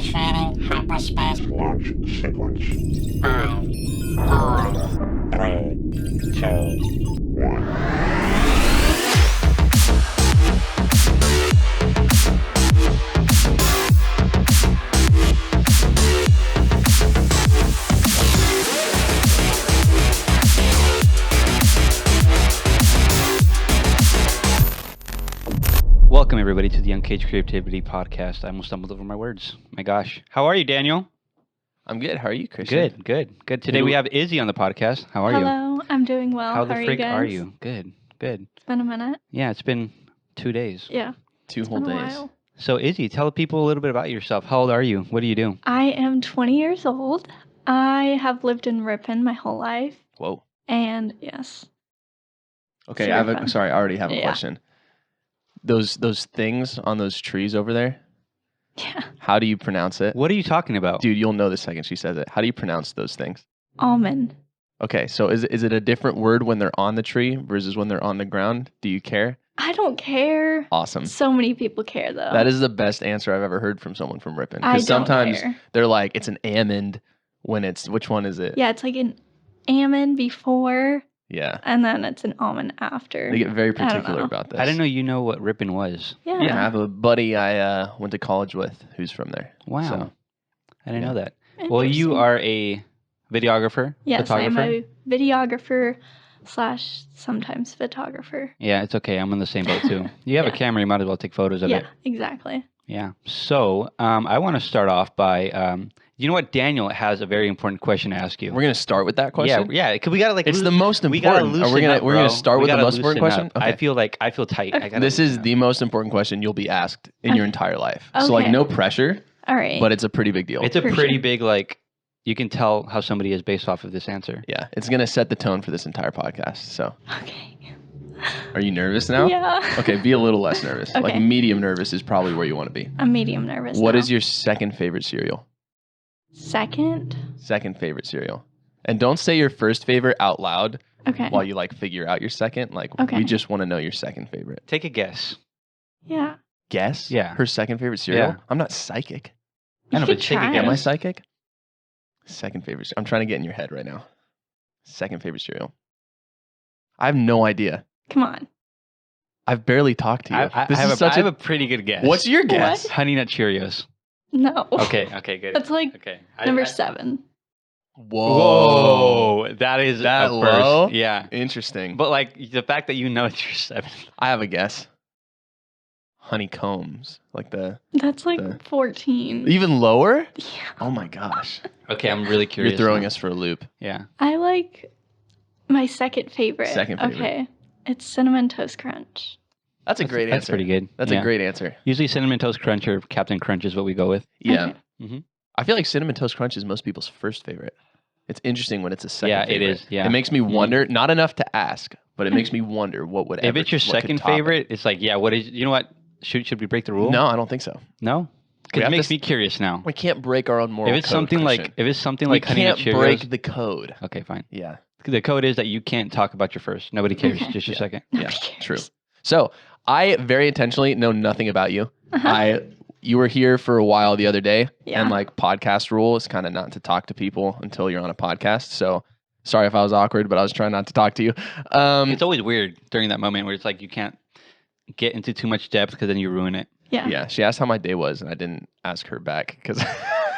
Initiating hyperspace launch sequence. 5, 4, 3, 2, 1. Welcome, everybody, to the Uncaged Creativity Podcast. I almost stumbled over my words. My gosh. How are you, Daniel? I'm good. How are you, Christian? Good. Today we have Izzy on the podcast. How are you? Hello, I'm doing well. How the are frick you guys? are you? Good. It's been a minute. Yeah, it's been 2 days. Yeah. 2 whole days. So, Izzy, tell people a little bit about yourself. How old are you? What do you do? I am 20 years old. I have lived in Ripon my whole life. Whoa. And yes. Okay, Super I have fun. sorry, I already have a Yeah. question. Those things on those trees over there, Yeah. how do you pronounce it? What are you talking about? Dude, you'll know the second she says it. How do you pronounce those things? Almond. Okay, so is it a different word when they're on the tree versus when they're on the ground? Do you care? I don't care. Awesome. So many people care though. That is the best answer I've ever heard from someone from Ripon. I Because don't sometimes care. they're like, it's an almond when it's, which one is it? Yeah, it's like an almond before Yeah. and then it's an almond after. They get very don't particular know. about this. I didn't know you know what Ripon was. Yeah. Yeah, I have a buddy I went to college with who's from there. Wow. So, I didn't yeah. know that. Well, you Interesting. are a videographer? Yes, I am photographer? a videographer / sometimes photographer. Yeah, it's okay. I'm on the same boat, too. You have a Yeah. camera. You might as well take photos of Yeah, it. exactly. Yeah. So I want to start off by, you know what? Daniel has a very important question to ask you. we're gonna start with that question. Yeah. Because we gotta like. It's the most We gotta important. loosen We're gonna up, we're gonna bro. start We with the gotta most important loosen question. up. I feel tight. I gotta This is loosen the most important question you'll be asked in your Okay. entire life. So like Okay. no pressure, All right. but it's a pretty big deal. up. It's a For pretty sure. big like. You can tell how somebody is based off of this answer. yeah, it's gonna set the tone for this entire podcast. So Okay. are you nervous now? Yeah. Okay, be a little less nervous. Like Okay. medium nervous is probably where you want to be. I'm medium nervous. What now. is your second favorite cereal? second? Second favorite cereal. And don't say your first favorite out loud Okay. while you like figure out your second. Like Okay. we just want to know your second favorite. Take a guess. Yeah. Guess? Yeah. Her second favorite cereal? Yeah. I'm not psychic. I know, You but could take a try. guess. Am I psychic? Second favorite. I'm trying to get in your head right now. Second favorite cereal. I have no idea. Come on. I've barely talked to you. I This have is such I have a pretty good guess. What's your guess? Honey Nut Cheerios? No. Okay, good. That's like Okay. number 7. Whoa, that is That a low? first. Yeah, Interesting. but like the fact that you know it's your seventh. I have a guess. Honeycombs. Like That's like The- 14. even lower? Yeah. Oh my gosh. Okay, I'm really curious. You're throwing now. us for a loop. Yeah. I like my second favorite. Second favorite. Okay. It's Cinnamon Toast Crunch. That's a great answer. That's pretty good. That's Yeah. a great answer. Usually Cinnamon Toast Crunch or Captain Crunch is what we go with. Yeah. Okay. Mhm. I feel like Cinnamon Toast Crunch is most people's first favorite. It's interesting when it's a second Yeah, favorite. it is. Yeah. It makes me Mhm. wonder, not enough to ask, but it makes me wonder what would If it's your what could second top it. favorite, it's like, yeah, what is, you know what? Should we break the rule? No, I don't think so. No? We Because it have makes to me curious now. We can't break our own moral If it's code, something like, Christian. if it's something we like Honey Nut can't Cheerios. break the code. Okay, fine. Yeah. The code is that you can't talk about your first. Nobody cares. Okay. Just your Yeah. second. Nobody Yeah, cares. true. So I very intentionally know nothing about you. Uh-huh. You were here for a while the other day, Yeah. and like podcast rule is kind of not to talk to people until you're on a podcast. So sorry if I was awkward, but I was trying not to talk to you. It's always weird during that moment where it's like you can't get into too much depth because then you ruin it. Yeah. Yeah, she asked how my day was, and I didn't ask her back because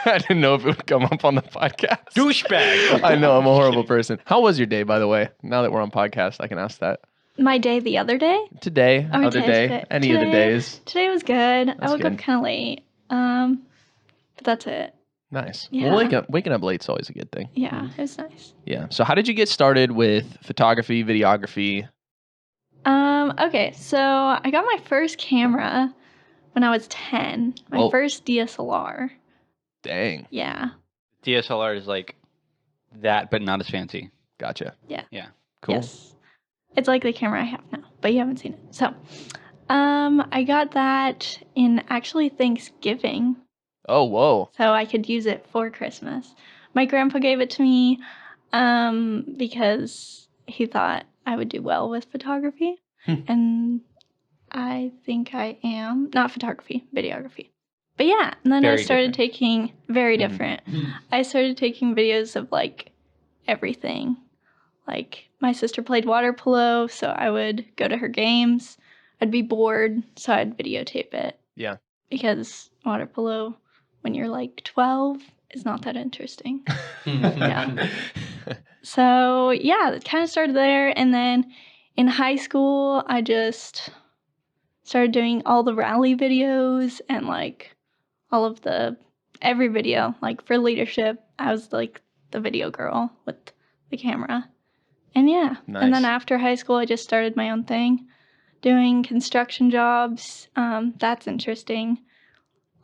I didn't know if it would come up on the podcast. Douchebag. I know I'm a horrible person. How was your day, by the way? Now that we're on podcast, I can ask that. My day the other day? Today, Oh, other today's day, day. any of the Today- days. Today was good. I That's woke good. up kind of late. But that's it. Nice. Yeah. Well, waking up late is always a good thing. Yeah, it was nice. Yeah. So how did you get started with photography, videography? Okay, so I got my first camera when I was 10. My Oh. first DSLR. Dang. Yeah. DSLR is like that, but not as fancy. Gotcha. Yeah. Yeah. Cool. Yes. It's like the camera I have now, but you haven't seen it. So, I got that in actually Thanksgiving, Oh, whoa. so I could use it for Christmas. My grandpa gave it to me because he thought I would do well with photography, and I think I am. Not photography, videography. But yeah, and then I Very started different. taking very Mhm. different. I started taking videos of like everything. Like my sister played water polo, so I would go to her games. I'd be bored, so I'd videotape it. Yeah. Because water polo, when you're like 12, is not that interesting. Yeah. So yeah, it kind of started there, and then in high school, I just started doing all the rally videos and like all of every video. Like for leadership, I was like the video girl with the camera. And yeah, and then Nice. after high school, I just started my own thing, doing construction jobs. That's interesting.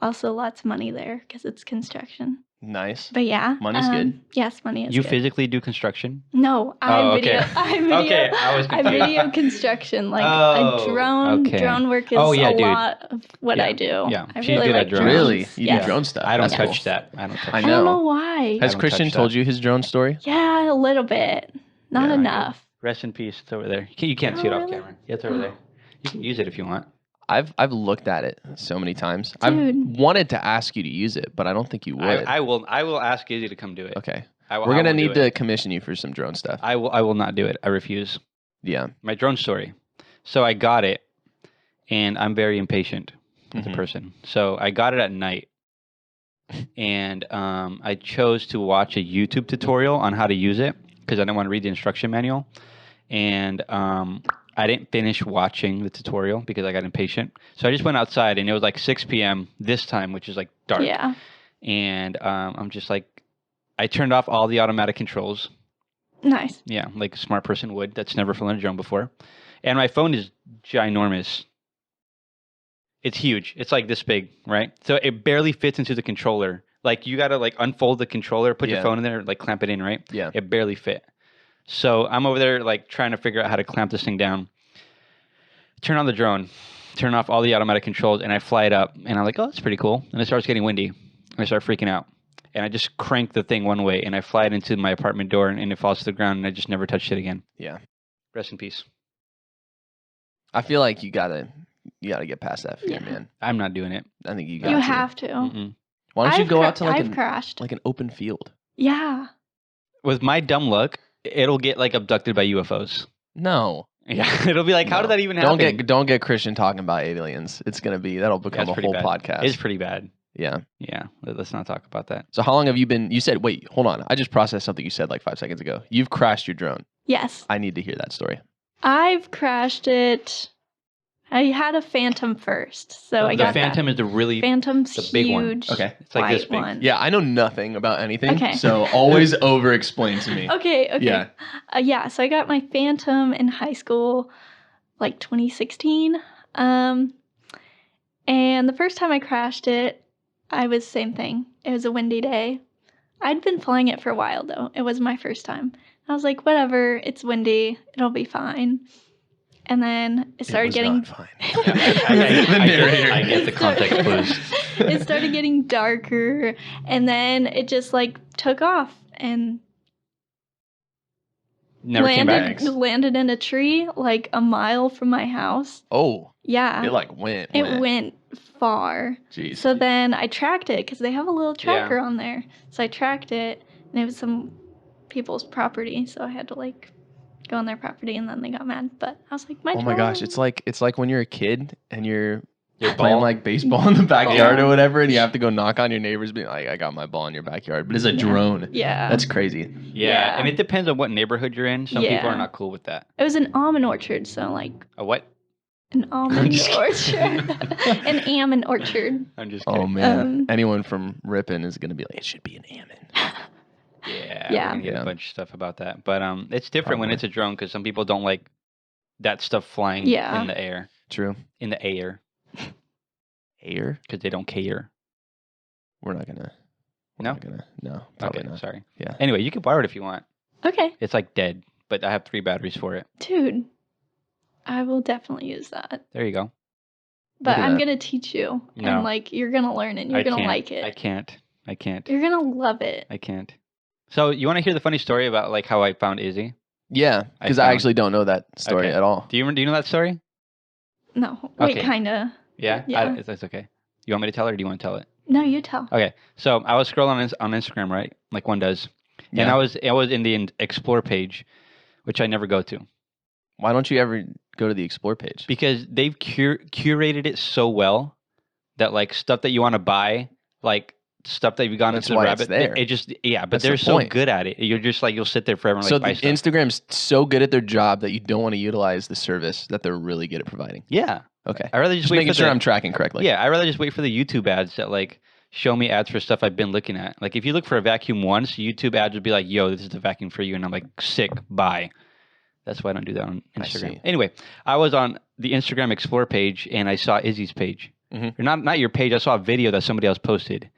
Also, lots of money there because it's construction. Nice. But yeah, Money's good. Yes, money is You good. physically do construction? No, Oh, okay. I video. Okay, I was I confused. video construction, like Oh, a drone. okay. Drone work is Oh, yeah, a dude. lot of what I do. Yeah, I she's really good at like drones. Really? You Yes. do drone stuff? I don't That's touch cool. that. I don't touch I I that. don't know. know why. Has don't Christian touch told that. you his drone story? Yeah, a little bit. Not Yeah. enough. Rest in peace. It's over there. You can't see it Oh, off really? camera. Yeah, it's over there. You can use it if you want. I've looked at it so many times. Dude. I've wanted to ask you to use it, but I don't think you would. I will ask Izzy to come do it. Okay. I will, We're I gonna won't need do to it. commission you for some drone stuff. I will not do it. I refuse. Yeah. My drone story. So I got it, and I'm very impatient as a Mhm. person. So I got it at night, and I chose to watch a YouTube tutorial on how to use it because I didn't want to read the instruction manual, and I didn't finish watching the tutorial because I got impatient. So I just went outside, and it was like 6 p.m. this time, which is like dark. Yeah. And I'm just like, I turned off all the automatic controls. Nice. Yeah, like a smart person would. That's never flown a drone before. And my phone is ginormous. It's huge. It's like this big, right? So it barely fits into the controller. Like you gotta like unfold the controller, put your Yeah. phone in there, like clamp it in, right? Yeah. It barely fit. So I'm over there like trying to figure out how to clamp this thing down. Turn on the drone, turn off all the automatic controls, and I fly it up. And I'm like, oh, that's pretty cool. And it starts getting windy. And I start freaking out. And I just crank the thing one way, and I fly it into my apartment door, and it falls to the ground, and I just never touched it again. Yeah. Rest in peace. I feel like you gotta get past that fear, Yeah. man. I'm not doing it. I think you got You to. have to. Mm-mm. Why don't you go out to I've crashed. like an open field? Yeah. With my dumb luck, it'll get like abducted by UFOs. No. Yeah, it'll be like, how did No. that even happen? Don't get Christian talking about aliens. That'll become That's a pretty whole bad. podcast. It's pretty bad. Yeah. Yeah, let's not talk about that. So how long have you been? You said, wait, hold on. I just processed something you said like 5 seconds ago. You've crashed your drone. Yes. I need to hear that story. I've crashed it. I had a Phantom first, so I the got Phantom that. is the really Phantom's the big one. huge. Okay. It's like this white big. one. Yeah, I know nothing about anything. Okay. So always over explain to me. Okay. Yeah. Yeah. So I got my Phantom in high school, like 2016. And the first time I crashed it, I was same thing. It was a windy day. I'd been flying it for a while though. It was my first time. I was like, whatever. It's windy. It'll be fine. And then it started getting. Not fine. I get the context clues. It started getting darker, and then it just like took off and Never came back. landed in a tree like a mile from my house. Oh, Yeah, it like went. it went far. Jeez. So then I tracked it because they have a little tracker on there. So I tracked it, and it was some people's property. So I had to like go on their property, and then they got mad. But I was like, Oh my gosh, it's like when you're a kid and you're Your playing ball. like baseball in the backyard Yeah. or whatever, and you have to go knock on your neighbors, being like, "I got my ball in your backyard," but it's a drone. Yeah. That's crazy. Yeah, and it depends on what neighborhood you're in. Some people Yeah. are not cool with that. It was an almond orchard, so like A what? an almond just orchard, an almond orchard. I'm just kidding. Oh man, Um, anyone from Ripon is gonna be like, "It should be an Ammon." Yeah, Yeah. we're gonna get Yeah. a bunch of stuff about that. But it's different when Probably. it's a drone because some people don't like that stuff flying Yeah. in the air. True. In the air. Air? Because they don't care. We're not gonna. No? No, probably Okay, not. sorry. Yeah. Anyway, you can borrow it if you want. Okay, It's like dead, but I have 3 batteries for it. dude, I will definitely use that. There you go. But at I'm that. gonna teach you, No. and like you're gonna learn it. And you're I gonna can't. like it. I can't. You're gonna love it. I can't. So you want to hear the funny story about like how I found Izzy? Yeah, because I found- actually don't know that story Okay. at all. Do you know that story? No, wait, Okay. kinda. Yeah. Yeah. That's okay. You want me to tell her, or do you want to tell it? No, you tell. Okay, so I was scrolling on Instagram, right, like one does, and Yeah. I was in the explore page, which I never go to Why don't you ever go to the explore page? because they've curated it so well that like stuff that you want to buy, like stuff that you've gone That's into the why it's rabbit, there. it just but That's the they're so point. good at it. You're just like you'll sit there forever and So like buy stuff. Instagram's so good at their job that you don't want to utilize the service that they're really good at providing. Yeah, Okay. I rather just Just wait making for sure the, I'm tracking correctly. Yeah, I rather just wait for the YouTube ads that like show me ads for stuff I've been looking at. Like if you look for a vacuum once, YouTube ads would be like, "Yo, this is the vacuum for you," and I'm like, "Sick, buy." That's why I don't do that on I Instagram. see. Anyway, I was on the Instagram Explore page and I saw Izzy's page. Mhm. Or not your page. I saw a video that somebody else posted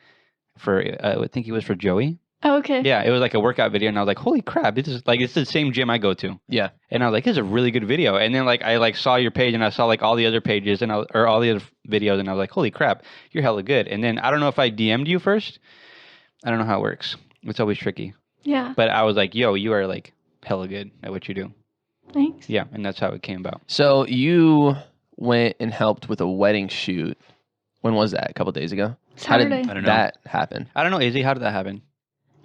for I think it was for Joey. Oh, okay. Yeah, it was like a workout video, and I was like, "Holy crap! It's the same gym I go to." Yeah. And I was like, "This is a really good video." And then like I like saw your page, and I saw like all the other pages or all the other videos, and I was like, "Holy crap, you're hella good." And then I don't know if I DM'd you first. I don't know how it works. It's always tricky. Yeah. But I was like, "Yo, you are like hella good at what you do." Thanks. Yeah, and that's how it came about. So you went and helped with a wedding shoot. When was that? A couple days ago? How Saturday. did I don't know. that happen? I don't know, Izzy. How did that happen?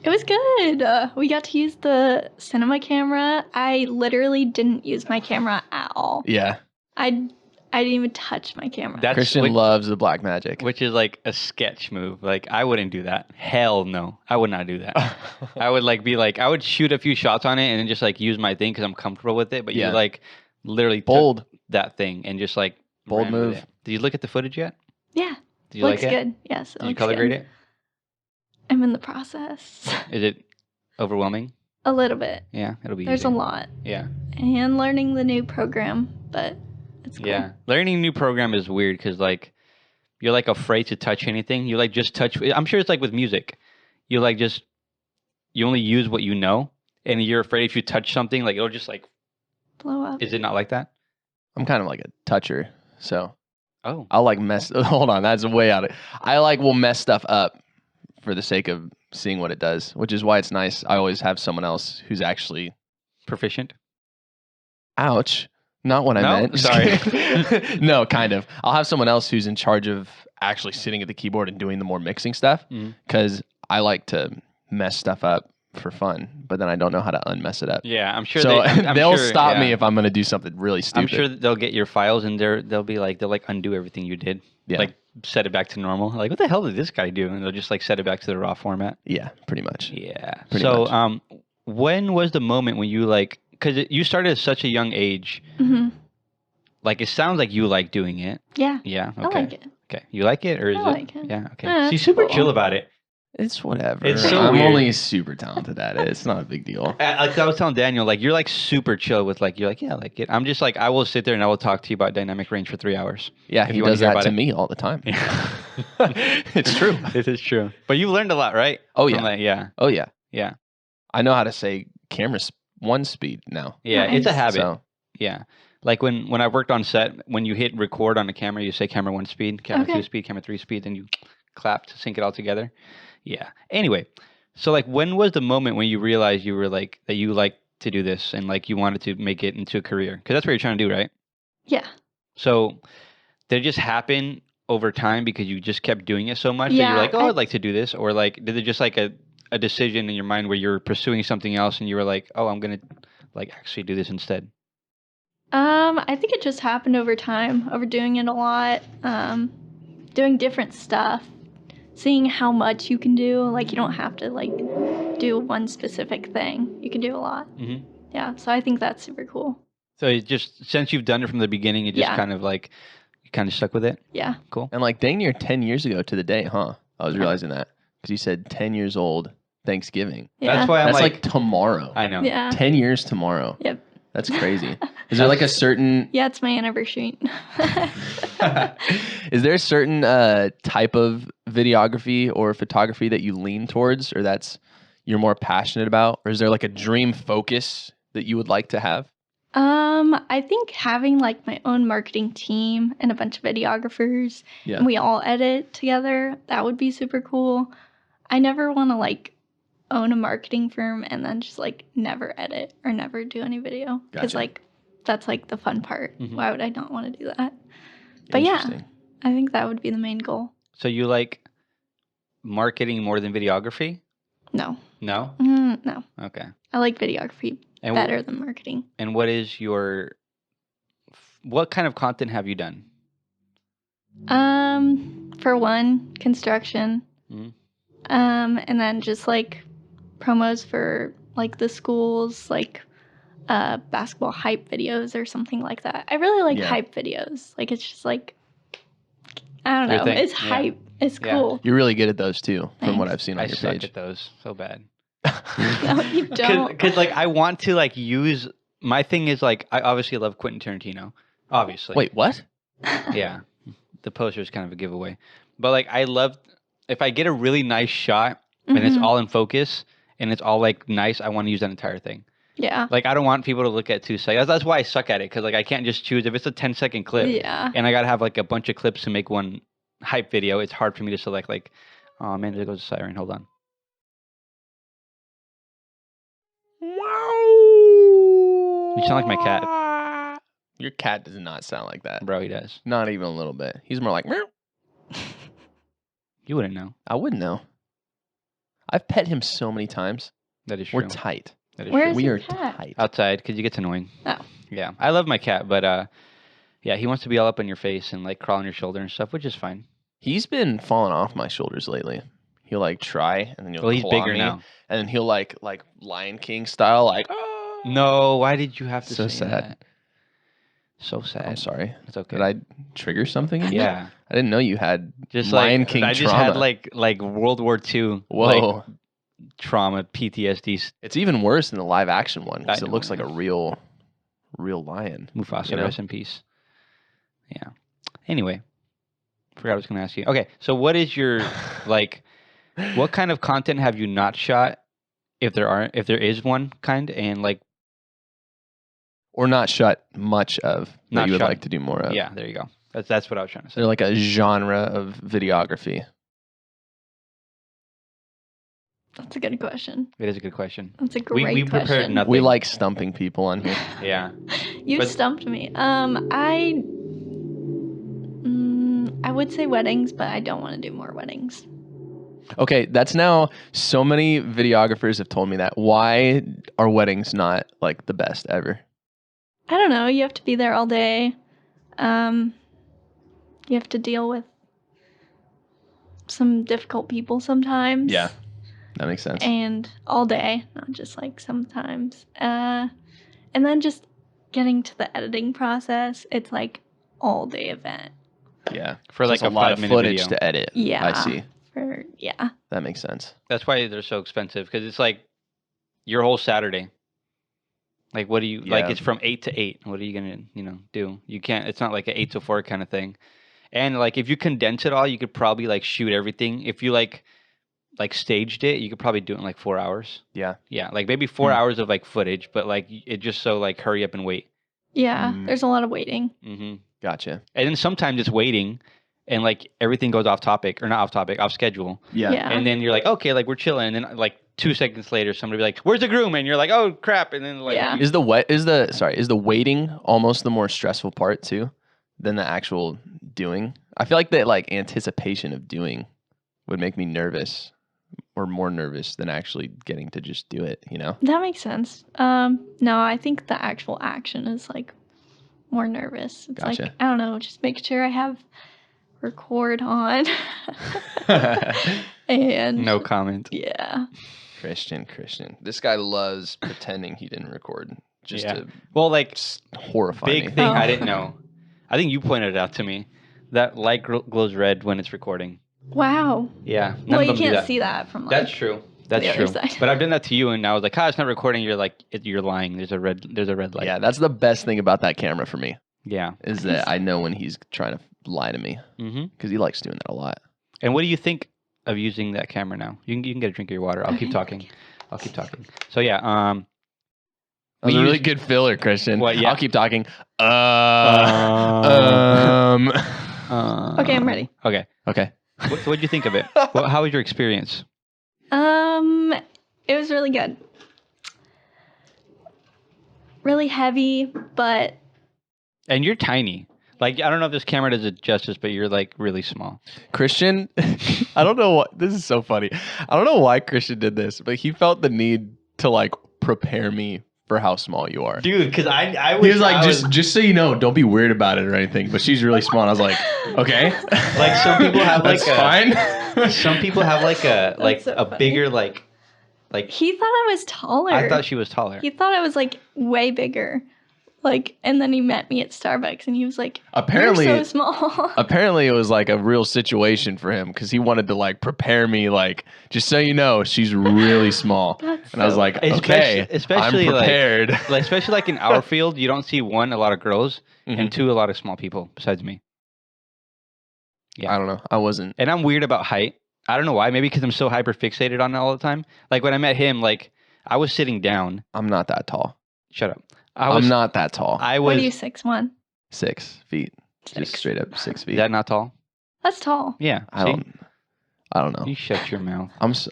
It was good. We got to use the cinema camera. I literally didn't use my camera at all. Yeah. I didn't even touch my camera. That's Christian which, loves the black magic. which is like a sketch move. Like I wouldn't do that. Hell no, I would not do that. I would I would shoot a few shots on it and then just like use my thing because I'm comfortable with it. But Yeah. you like literally took Bold. that thing and just like Bold ran with move. it. Did you look at the footage yet? Yeah. Did you Looks like it? good. Yes. It Did you looks color grade good. it? I'm in the process. Is it overwhelming? A little bit. Yeah, it'll be. There's easy. a lot. Yeah. And learning the new program, but it's cool. Yeah, learning a new program is weird because like you're like afraid to touch anything. You like just touch. I'm sure it's like with music. You like just you only use what you know, and you're afraid if you touch something, like it'll just like. Blow up. Is it not like that? I'm kind of like a toucher, so Oh, I'll like mess. Hold on, that's way out of. I like will mess stuff up for the sake of seeing what it does, which is why it's nice. I always have someone else who's actually. proficient. Ouch. Not what I No? meant. Sorry. No, kind of. I'll have someone else who's in charge of actually sitting at the keyboard and doing the more mixing stuff Mhm. because I like to mess stuff up for fun, but then I don't know how to unmess it up. Yeah, I'm sure. So I'm they'll sure, stop yeah. me if I'm going to do something really stupid. I'm sure that they'll get your files and they'll be like they'll like undo everything you did. Yeah. Like set it back to normal. Like what the hell did this guy do? And they'll just like set it back to the raw format. Yeah, pretty much. Yeah. Pretty So much. when was the moment when you like because you started at such a young age? Mm-hmm. Like it sounds like you like doing it. Yeah. Yeah. I Okay. like it. Okay. You like it or is I it? like it. Yeah. Okay. Yeah, She's it's super cool. chill about it. It's whatever. It's so I'm weird. only super talented at it. It's not a big deal. Like I was telling Daniel, like you're like super chill with like you're like yeah, I like it. I'm just like I will sit there and I will talk to you about dynamic range for 3 hours. Yeah, If he you wanna does hear that about to it. me all the time. Yeah. It's true. It is true. But you learned a lot, right? Oh From yeah. that, yeah. Oh yeah. Yeah. I know how to say camera one speed now. Yeah. It's a Nice. habit. So Yeah. Like when I worked on set, when you hit record on the camera, you say camera 1 speed, camera Okay. 2 speed, camera 3 speed, and you clap to sync it all together. Yeah. Anyway, so like when was the moment when you realized you were like that you liked to do this and like you wanted to make it into a career? Because that's what you're trying to do, right? Yeah. So did it just happen over time because you just kept doing it so much that Yeah, you're like, oh, I- I'd like to do this? Or like did it just like a decision in your mind where you're pursuing something else and you were like, oh, I'm gonna like actually do this instead? I think it just happened over time, overdoing it a lot, doing different stuff, seeing how much you can do. Like you don't have to like do one specific thing. You can do a lot. Mm-hmm. Yeah. So I think that's super cool. So it just since you've done it from the beginning, it just Yeah. kind of like you kind of stuck with it. Yeah. Cool. and like dang near 10 years ago to the day, huh? I was realizing that because you said 10 years old Thanksgiving. Yeah. That's why I'm That's like, like tomorrow. I know. Yeah. 10 years tomorrow. Yep. That's crazy. Is there like a certain Yeah, it's my anniversary. is there a certain type of videography or photography that you lean towards or that's you're more passionate about? Or is there like a dream focus that you would like to have? I think having like my own marketing team and a bunch of videographers Yeah. and we all edit together, that would be super cool. I never want to like own a marketing firm and then just like never edit or never do any video because Gotcha. like that's like the fun part. Mhm. Why would I not want to do that? But yeah, Interesting. I think that would be the main goal. So you like marketing more than videography? No. No? No. Okay. I like videography And better than marketing. And what is what kind of content have you done? For one, construction. Mhm. And then just like promos for like the schools, like basketball hype videos or something like that. I really like hype videos. Like it's just like I don't Your know. thing. It's Yeah. hype. It's Yeah. cool. You're really good at those too, from what Thanks. I've seen on I your suck page. at those so bad. No, you don't. Because like I want to like use my thing is like I obviously love Quentin Tarantino. Obviously. Wait, what? Yeah. The poster is kind of a giveaway. But like I love if I get a really nice shot and it's Mhm. all in focus and it's all like nice, I want to use that entire thing. Yeah. Like I don't want people to look at 2 seconds. That's why I suck at it because like I can't just choose if it's a 10-second clip Yeah. and I gotta have like a bunch of clips to make one hype video. It's hard for me to select like, oh man, there goes a siren. Hold on. You sound like my cat, Your cat does not sound like that. bro. He does. Not even a little bit. He's more like, meow. You wouldn't know. I wouldn't know. I've pet him so many times. That is true. We're tight. That is Where true. is We your are cat? tight. Outside because he gets annoying. Oh. Yeah, I love my cat, but yeah, he wants to be all up on your face and like crawl on your shoulder and stuff, which is fine. He's been falling off my shoulders lately. He'll like try, and then he'll Well, he's claw bigger me, now. and then he'll like Lion King style, like "Ah." No, why did you have to So say sad. that? So sad. I'm sorry. It's okay. Did I trigger something? in you? Yeah, I didn't know you had just Lion like King I just trauma. had like World War II Whoa. like trauma, PTSD. It's even worse than the live action one I because it know, looks like yeah. a real lion. Mufasa, You know? rest in peace. Yeah. Anyway, forgot I was going to ask you. Okay, so what is your like? What kind of content have you not shot? If there is one kind, and like, Or not shot much of that Not you would shot. like to do more of. yeah, there you go. That's what I was trying to say. They're like a genre of videography. That's a good question. It is a good question. That's a great We prepared question. nothing. We like stumping people on here. Yeah. You But- stumped me. I would say weddings, but I don't want to do more weddings. Okay, that's now so many videographers have told me that. Why are weddings not like the best ever? I don't know. You have to be there all day. You have to deal with some difficult people sometimes. Yeah, that makes sense. And all day, not just like sometimes. And then just getting to the editing process, it's like all day event. Yeah, For So like it's a a lot of 5-minute footage video. to edit. Yeah. I see. Yeah. That makes sense. That's why they're so expensive because it's like your whole Saturday. Like, what do you like? Yeah. It's from 8 to 8. What are you gonna do? You can't. It's not like an 8 to 4 kind of thing. And like, if you condense it all, you could probably like shoot everything. If you like staged it, you could probably do it in like 4 hours. Yeah. Yeah, like maybe 4 hours of like footage, but like it just so like hurry up and wait. Yeah. Mm. There's a lot of waiting. Mm-hmm. Gotcha. And then sometimes it's waiting, and like everything goes off topic or not off topic, off schedule. Yeah. Yeah. And then you're like, okay, like we're chilling, and then like 2 seconds later, somebody be like, "Where's the groom?" And you're like, "Oh crap!" And then like, Yeah. Is the waiting almost the more stressful part too than the actual doing? I feel like that like anticipation of doing would make me nervous or more nervous than actually getting to just do it, you know? That makes sense. No, I think the actual action is like more nervous. It's Gotcha. like, I don't know, just make sure I have record on. And no comment. yeah. Christian. This guy loves pretending he didn't record just Yeah. to Well, like horrify big me. thing I Oh. didn't know. I think you pointed it out to me. That light glows red when it's recording. Wow. Yeah. None Well, of you them do can't that. see that from like. That's true. That's the true. other side. But I've done that to you, and I was like, "Ah, it's not recording." You're like, "You're lying." There's a red light. Yeah, that's the best thing about that camera for me Yeah. is that I know when he's trying to lie to me Mm-hmm. because he likes doing that a lot. And what do you think of using that camera now? You can get a drink of your water. I'll keep Okay. talking. So yeah. That was We a really use- good filler, Christian. What, yeah. I'll keep talking. Uh, Okay, I'm ready. Okay. Okay. What did you think of it? How was your experience? It was really good. Really heavy, but And you're tiny. Like, I don't know if this camera does it justice, but you're like really small. Christian, I don't know what this is so funny. I don't know why Christian did this, but he felt the need to like prepare me for how small you are. Dude, because I He was like, just so you know, don't be weird about it or anything. But she's really small. And I was like, okay. Like some people have like That's fine. some people have like so a funny. bigger like. He thought I was taller. I thought she was taller. He thought I was like way bigger. Like, and then he met me at Starbucks and he was like, Apparently- "You're so small." Apparently, it was like a real situation for him because he wanted to like prepare me. Like, just so you know, she's really small. That's And I was so like, Especially- okay, especially, I'm like- prepared. Like especially like in our field, you don't see one a lot of girls Mhm. and two a lot of small people besides me. Yeah. I don't know. I wasn't. And I'm weird about height. I don't know why. Maybe because I'm so hyper fixated on it all the time. Like when I met him, like I was sitting down. I'm not that tall. Shut up. I'm not that tall. I What was. are you, 6'1"? 6 feet. Just 6. straight up 6 feet. Is that not tall? That's tall. Yeah. I see? don't know. You shut your mouth. I'm so,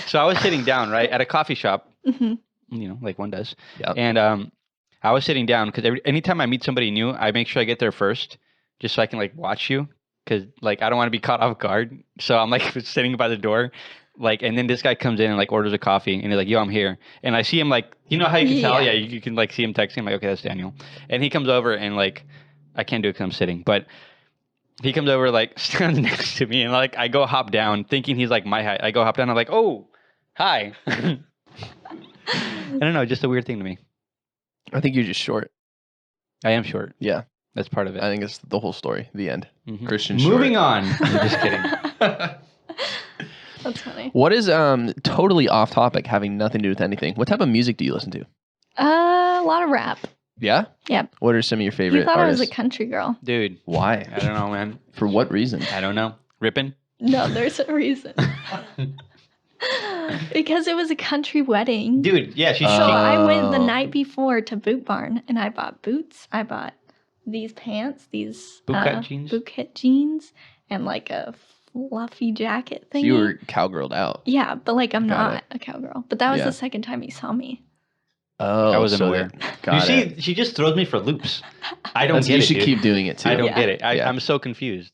So I was sitting down right at a coffee shop. Hmm. You know, like one does. Yep. And I was sitting down because anytime I meet somebody new, I make sure I get there first, just so I can like watch you, because like I don't want to be caught off guard. So I'm like sitting by the door, like, and then this guy comes in and like orders a coffee, and he's like, "Yo, I'm here," and I see him like, you know how you can tell, Yeah. yeah, you can like see him texting. I'm like, okay, that's Daniel, and he comes over and like, I can't do it because I'm sitting, but. He comes over, like, stands next to me, and, like, I go hop down, thinking he's, like, my height. I go hop down, I'm like, oh, hi. I don't know, just a weird thing to me. I think you're just short. I am short. Yeah. That's part of it. I think it's the whole story. The end. Mhm. Christian Moving short. on. I'm just kidding. That's funny. What is totally off topic, having nothing to do with anything? What type of music do you listen to? A lot of rap. Yeah? Yep. What are some of your favorite You thought artists? I was a country girl. Dude, Why? I don't know, man. For what reason? I don't know. Ripping? No, there's a reason. Because it was a country wedding. Dude, yeah, she So I went the Oh. night before to Boot Barn and I bought boots. I bought these pants, these Bootcut jeans? bootcut jeans, and like a fluffy jacket So thingy. you were cowgirled out. Yeah, but like I'm Got not it. a cowgirl. But that was Yeah. the second time he saw me. Oh, I wasn't so aware. that- You Got see, it. she just throws me for loops. I don't That's- get you it, should dude. keep doing it too. I don't Yeah. get it. Yeah. I'm so confused.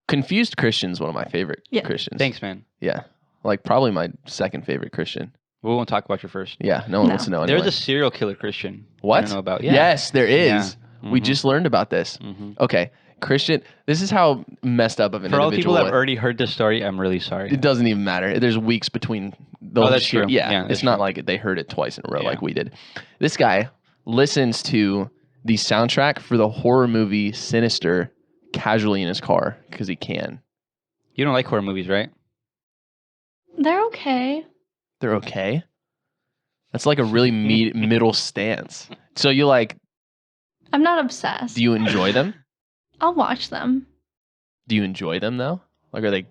Confused Christian's one of my favorite Yeah. Christians. Thanks, man. Yeah. Like probably my second favorite Christian. We won't talk about your first. Yeah, no one No. wants to know There's anyway. a serial killer Christian. What? I don't know about. Yeah. Yes, there is. Yeah. We Mhm. just learned about this. Mhm. Okay. Christian, this is how messed up of an For all people individual. that have already heard this story, I'm really sorry. It doesn't even matter. There's weeks between those. Oh, that's true. Yeah, Yeah, it's that's not true. like they heard it twice in a row Yeah. like we did. This guy listens to the soundtrack for the horror movie Sinister casually in his car because he can. You don't like horror movies, right? They're okay. They're okay. That's like a really middle stance. So you like? I'm not obsessed. Do you enjoy them? I'll watch them. Do you enjoy them though? Like, are they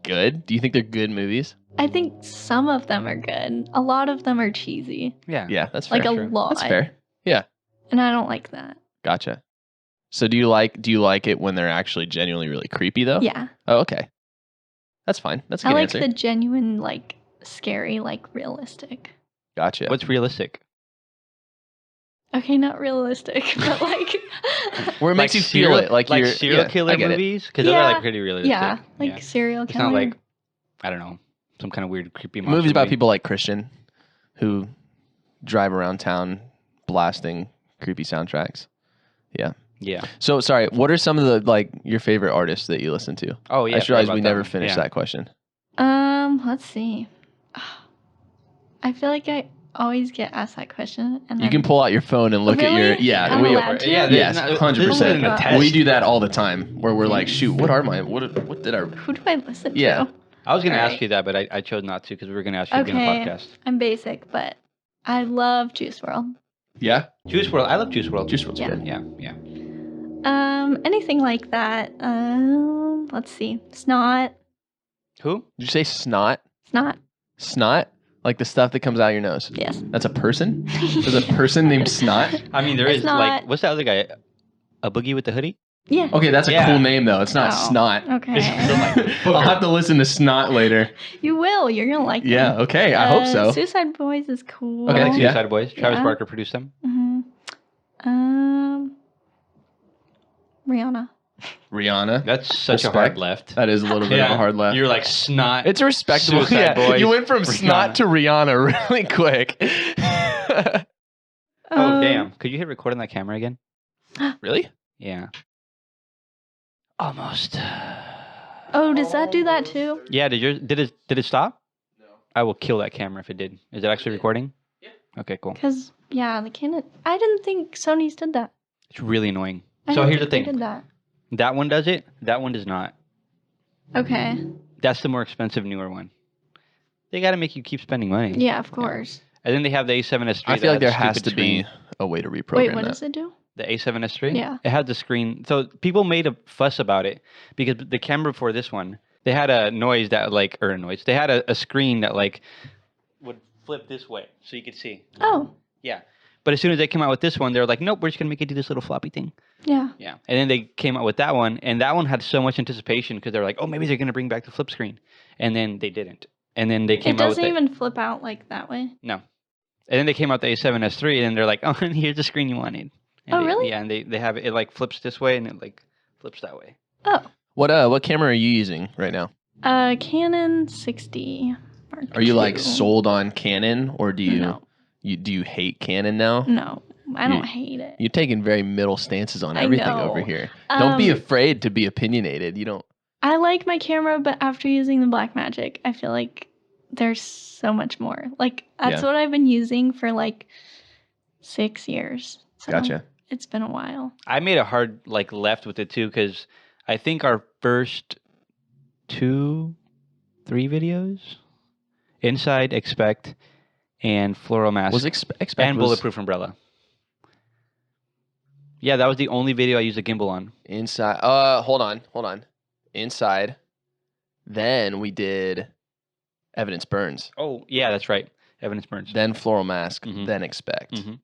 good? Do you think they're good movies? I think some of them are good. A lot of them are cheesy. Yeah. Yeah, that's fair. Like a sure. lot. That's fair. Yeah, And I don't like that. gotcha. So do you like it when they're actually genuinely really creepy though? Yeah. Oh, okay. That's fine. That's a I good like answer. the genuine, like scary, like realistic. Gotcha. What's realistic? Okay, not realistic, but like Where it makes you feel serial- it, like you're serial yeah, killer I get it. movies, because those are Yeah. like pretty realistic. yeah, like serial It's killer. not like I don't know, some kind of weird creepy monster Movies about movie. people like Christian who drive around town blasting creepy soundtracks. Yeah. Yeah. So sorry, what are some of the like your favorite artists that you listen to? Oh yeah. I just realized forgot we about never one. finished Yeah. that question. Let's see. I feel like I always get asked that question, and You then can pull out your phone and look at your Really? yeah. I'm we, allowed to? Yeah, yes, there's not- 100%. this isn't a test. We do that all the time where we're like, shoot, what are my what did our who do I listen Yeah. to? I was gonna ask Alright. you that, but I chose not to because we were gonna ask you again on Okay, the podcast. I'm basic, but I love Juice WRLD. yeah Juice WRLD. I love Juice WRLD. Juice WRLD's Yeah. good. Yeah. Yeah. Anything like that. Let's see. Snot. Who? Did you say snot? Snot. Snot? Like the stuff that comes out of your nose? Yes. That's a person? There's a person named Snot? I mean, there It's is not- like what's that other guy? A boogie with the hoodie? Yeah. Okay, that's a Yeah. cool name though. It's not Oh, Snot. Okay. I'll have to listen to Snot later. You will. You're gonna like Yeah, them. okay. I hope so. Suicide Boys is cool. I Okay, like yeah. Suicide Boys. Travis Yeah. Barker produced them. Mhm. Rihanna. That's such a hard Respect. left. That is a little bit of a hard left. You're like snot. It's respectable. Suicide Yeah. Boys, You went from snot Rihanna. to Rihanna really quick. Oh damn! Could you hit record on that camera again? Really? Yeah. Almost. Oh, does that do that too? Yeah. Did it stop? No. I will kill that camera if it did. Is it actually recording? Yeah. Okay. Cool. Because the Canon. I didn't think Sony's did that. It's really annoying. I So didn't here's the think they thing. Did that. That one does it. That one does not. Okay. That's the more expensive, newer one. They got to make you keep spending money. Yeah, of course. And then they have the A7S III. I feel like there that has has to be a way to reprogram Wait, what that. does it do? the A7S III. Yeah. It had the screen. So people made a fuss about it because the camera before this one, they had a noise that like, or a noise. They had a screen that like would flip this way so you could see. Oh, Yeah. But as soon as they came out with this one, they were like, nope, we're just going to make it do this little floppy thing. yeah. Yeah. And then they came out with that one, and that one had so much anticipation because they were like, oh, maybe they're going to bring back the flip screen. And then they didn't. And then they came It out with doesn't even flip out like that way. No. And then they came out the A7S III, and they're like, oh, here's the screen you wanted. And Oh, they- really? Yeah, and they have it like flips this way, and it like flips that way. Oh, What camera are you using right now? Canon 60. Mark Are you like II. sold on Canon, or do you No. do you hate Canon now? No, I don't hate it. You're taking very middle stances on I everything know. over here. Don't be Um, afraid to be opinionated. You don't. I like my camera, but after using the Blackmagic, I feel like there's so much more. Like that's Yeah. what I've been using for like 6 years. So Gotcha. It's been a while. I made a hard like left with it too because I think our first 2-3 videos, Inside, Expect, and Floral Mask, Was expect and was Bulletproof Umbrella. Yeah, that was the only video I used a gimbal on. inside. Hold on. Inside. Then we did Evidence Burns. Oh, yeah, that's right. Evidence Burns. Then Floral Mask. Mhm. Then Expect. Mhm.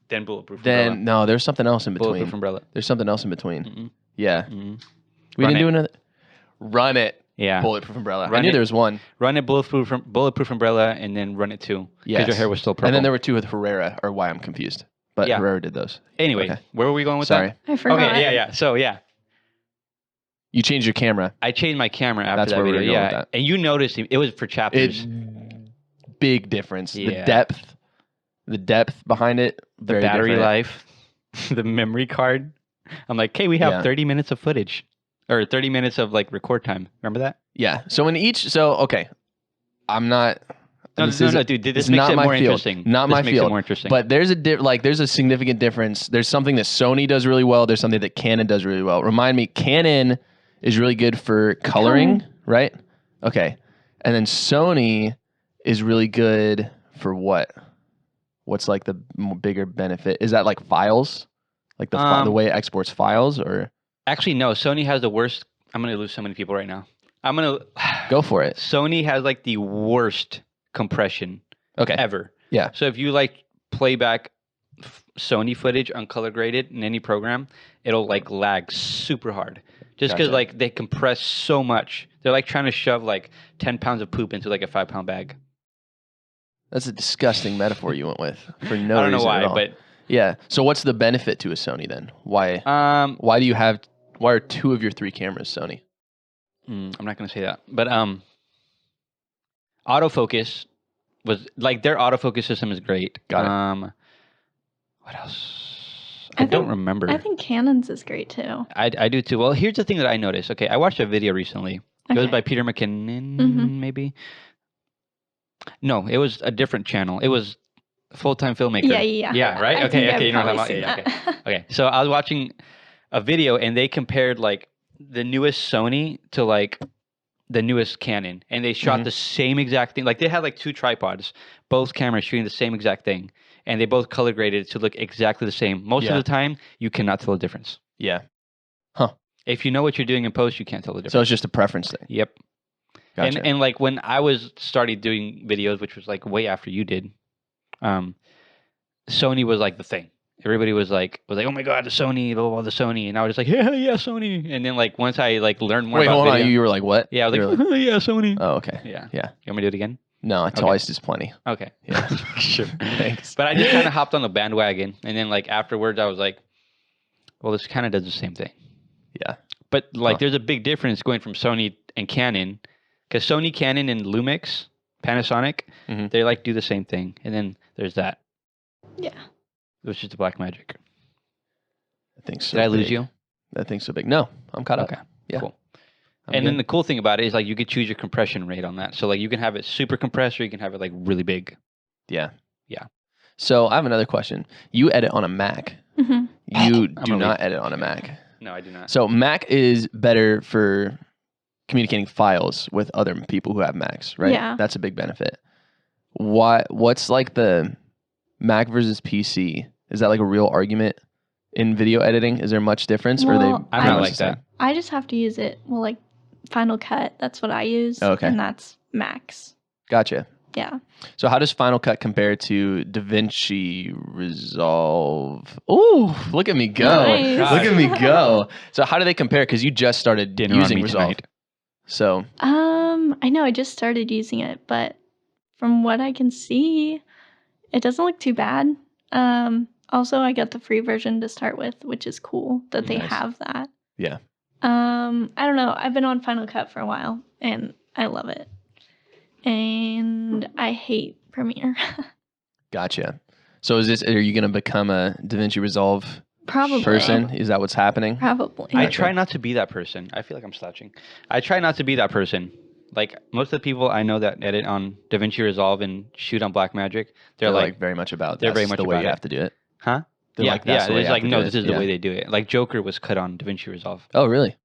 Then Bulletproof Then Umbrella. no, there's something else in between. Bulletproof Umbrella. There's something else in between. Mm-mm. Yeah, Mm-mm. we Run didn't It. do another. Run It. Yeah. Bulletproof Umbrella. I Run knew It. there was one. Run it, Bulletproof Umbrella, and then Run It too. Because Yes. your hair was still purple. And then there were two with Herrera, or why I'm confused. But Yeah. Herrera did those. Anyway, Okay. where were we going with Sorry. I forgot. Okay, yeah. So, yeah. You changed your camera. I changed my camera after That's that where we were video. going Yeah. with that. And you noticed it was for chapters. Big difference. Yeah. The depth behind it. The Very battery different. life, the memory card. I'm like, hey, we have Yeah. 30 minutes of footage. Or 30 minutes of like record time. Remember that? Yeah. So okay. I'm not. No, this no, isn't- dude. This it's makes not it my more field. interesting. Not This my makes it field. more interesting. But there's there's a significant difference. There's something that Sony does really well. There's something that Canon does really well. Remind me, Canon is really good for coloring, right? Okay. And then Sony is really good for what? What's like the bigger benefit? Is that like files? Like the way it exports files, or Actually, no. Sony has the worst. I'm going to lose so many people right now. I'm going to. go for it. Sony has like the worst compression Okay. ever. Yeah. So if you like play back Sony footage uncolor graded in any program, it'll like lag super hard. Just because Gotcha. like they compress so much. They're like trying to shove like 10 pounds of poop into like a 5-pound bag. That's a disgusting metaphor you went with for no I don't know reason why, at all. but Yeah. So what's the benefit to a Sony then? Why are 2 of your 3 cameras Sony? I'm not going to say that. But autofocus was like their autofocus system is great. Got it. What else? I I don't think- remember. I think Canon's is great too. I do too. Well, here's the thing that I noticed. Okay, I watched a video recently. It was Okay. by Peter McKinnon, Mhm. maybe. No, it was a different channel. It was Full-Time Filmmaker. Yeah. Yeah, right? I Okay, think I've you know what I'm probably talking about. seen Yeah, that. Okay, so I was watching a video and they compared like the newest Sony to like the newest Canon, and they shot Mhm. the same exact thing. Like they had like 2 tripods, both cameras shooting the same exact thing, and they both color graded to look exactly the same. Most Yeah. of the time, you cannot tell the difference. Yeah. If you know what you're doing in post, you can't tell the difference. So it's just a preference thing. Yep. Gotcha. And like when I started doing videos, which was like way after you did, Sony was like the thing. Everybody was like, oh my god, the Sony, blah blah blah, the Sony, and I was just like, yeah, Sony. And then like once I like learned more Wait, about hold video, on. You were like, what? yeah, I was You like, were yeah, Sony. oh, okay. Yeah. Yeah. You want me to do it again? No, Okay. twice is plenty. Okay. Yeah. Sure. Thanks. But I just kind of hopped on the bandwagon, and then like afterwards, I was like, well, this kind of does the same thing. But like, there's a big difference going from Sony and Canon, because Sony, Canon, and Lumix, Panasonic, they like do the same thing. And then there's that. Yeah. Which is the Blackmagic. I think so. Did I lose you? That thing's so big. No, I'm caught up. Okay. Yeah. Cool. I'm And good. then the cool thing about it is like you could choose your compression rate on that. So like you can have it super compressed or you can have it like really big. Yeah. Yeah. So I have another question. You edit on a Mac. Mhm. You I'm do gonna not edit on a Mac. No, I do not. So Mac is better for communicating files with other people who have Macs, right? Yeah. That's a big benefit. What's like the Mac versus PC? Is that like a real argument in video editing? Is there much difference, or are they? Well, I'm pretty not much like the same? that. I just have to use it. Well, like Final Cut, that's what I use. Oh, okay. And that's Max. Gotcha. Yeah. So how does Final Cut compare to Davinci Resolve? Ooh, look at me go. Nice. Look at me go. So how do they compare? Because you just started Dinner on using me Resolve. tonight. So I know I just started using it, but from what I can see, it doesn't look too bad. Also I got the free version to start with, which is cool that they Nice. have that. yeah. I don't know. I've been on Final Cut for a while and I love it. And I hate Premiere. Gotcha. So are you going to become a DaVinci Resolve Probably. person? Is that what's happening? Probably. I Okay. try not to be that person. I feel like I'm slouching. I try not to be that person. Like most of the people I know that edit on DaVinci Resolve and shoot on Blackmagic, they're like, very much about they're very that's much the way about you it. have to do it. huh? They're Yeah, like, that's yeah. the way It's you like, have to no, do this it. is the Yeah. way they do it. Like Joker was cut on DaVinci Resolve. Oh, really?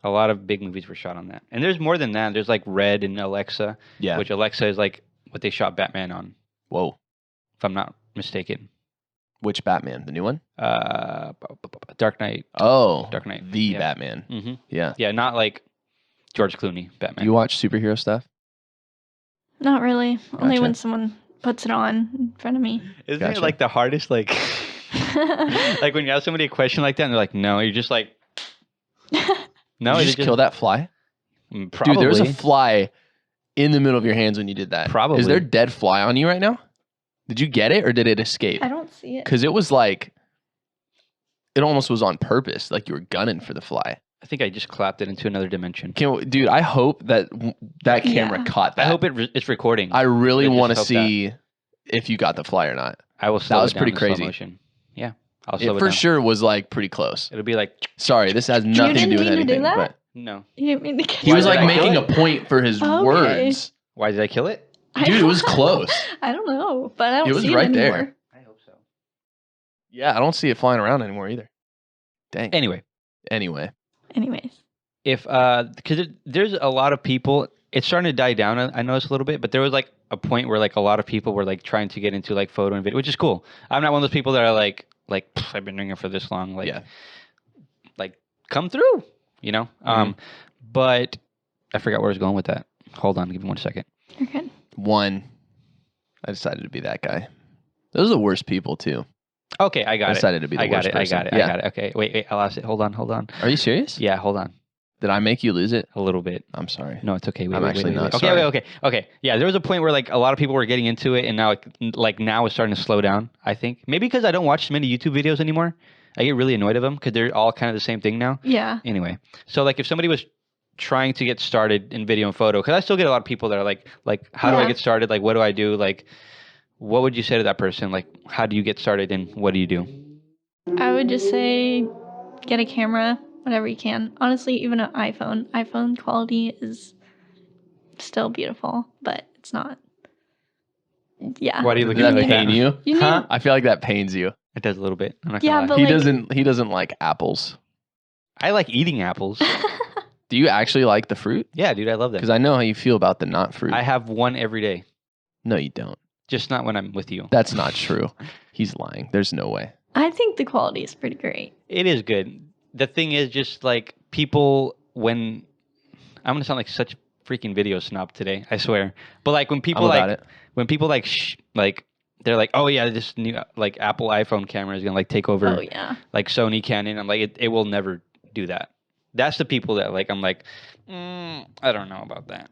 A lot of big movies were shot on that. And there's more than that. There's like Red and Alexa, Yeah. which Alexa is like what they shot Batman on, Whoa. if I'm not mistaken. Which Batman? The new one? Dark Knight. Oh, Dark Knight. the Yeah. Batman. hmm Yeah. Yeah, not like George Clooney Batman. You watch superhero stuff? Not really. Only Gotcha. when someone puts it on in front of me. Isn't Gotcha. it like the hardest, like, like when you ask somebody a question like that and they're like, no, you're just like, no, Did you it's just kill that fly? Probably. Dude, there was a fly in the middle of your hands when you did that. Probably. Is there a dead fly on you right now? Did you get it or did it escape? I don't see it. Because it was like, it almost was on purpose. Like you were gunning for the fly. I think I just clapped it into another dimension. Dude, I hope that that camera Yeah. caught that. I hope it's recording. I really I just want to hope see if you got the fly or not. I will slow was it down pretty in slow crazy. motion. Yeah, I'll It slow it for down. sure was like pretty close. It'll be like, Sorry, this has nothing to didn't do with mean to do anything. that? But no. You didn't mean to get he Why was did like I kill making it? a point for his Okay. words. Why did I kill it? Dude, it was close. I don't know, but I don't It was see right it there. anymore. I hope so. Yeah, I don't see it flying around anymore either. Dang. Anyway, Anyway. Anyways. if because there's a lot of people, it's starting to die down. I noticed a little bit, but there was like a point where like a lot of people were like trying to get into like photo and video, which is cool. I'm not one of those people that are like "Pff, I've been doing it for this long. Like, Yeah. like come through, you know. But I forgot where I was going with that. Hold on, give me 1 second. You're good. One, I decided to be that guy. Those are the worst people too. Okay, I got I it. decided to be the I got worst it. person. I got it. Yeah. I got it. Okay, wait. I lost it. Hold on. Are you serious? Yeah, hold on. Did I make you lose it? A little bit. I'm sorry. No, it's okay. Wait, I'm wait, actually wait, not wait. Okay, sorry. okay. Yeah, there was a point where like a lot of people were getting into it, and now like now it's starting to slow down. I think maybe because I don't watch many YouTube videos anymore. I get really annoyed of them because they're all kind of the same thing now. Yeah. Anyway, so like if somebody was trying to get started in video and photo, because I still get a lot of people that are like how do I Yeah. get started? Like what do I do? Like what would you say to that person? Like how do you get started and what do you do? I would just say get a camera, whatever you can. Honestly, even an iPhone. iPhone quality is still beautiful, but it's not. Yeah. Why do you Does look at that me like pain that? you? You Huh? need- I feel like that pains you. It does a little bit. I'm not Yeah, gonna lie. but He like- doesn't like apples. I like eating apples. Do you actually like the fruit? Yeah, dude, I love them. Because I know how you feel about the not fruit. I have one every day, No, you don't. just not when I'm with you. That's not true. He's lying. There's no way. I think the quality is pretty great. It is good. The thing is just like people when I'm gonna sound like such a freaking video snob today, I swear. But like when people I'm about like it. when people like like they're like, oh yeah, this new like Apple iPhone camera is gonna like take over Oh yeah. like Sony, Canon. I'm like, it will never do that. That's the people that like I'm like, I don't know about that.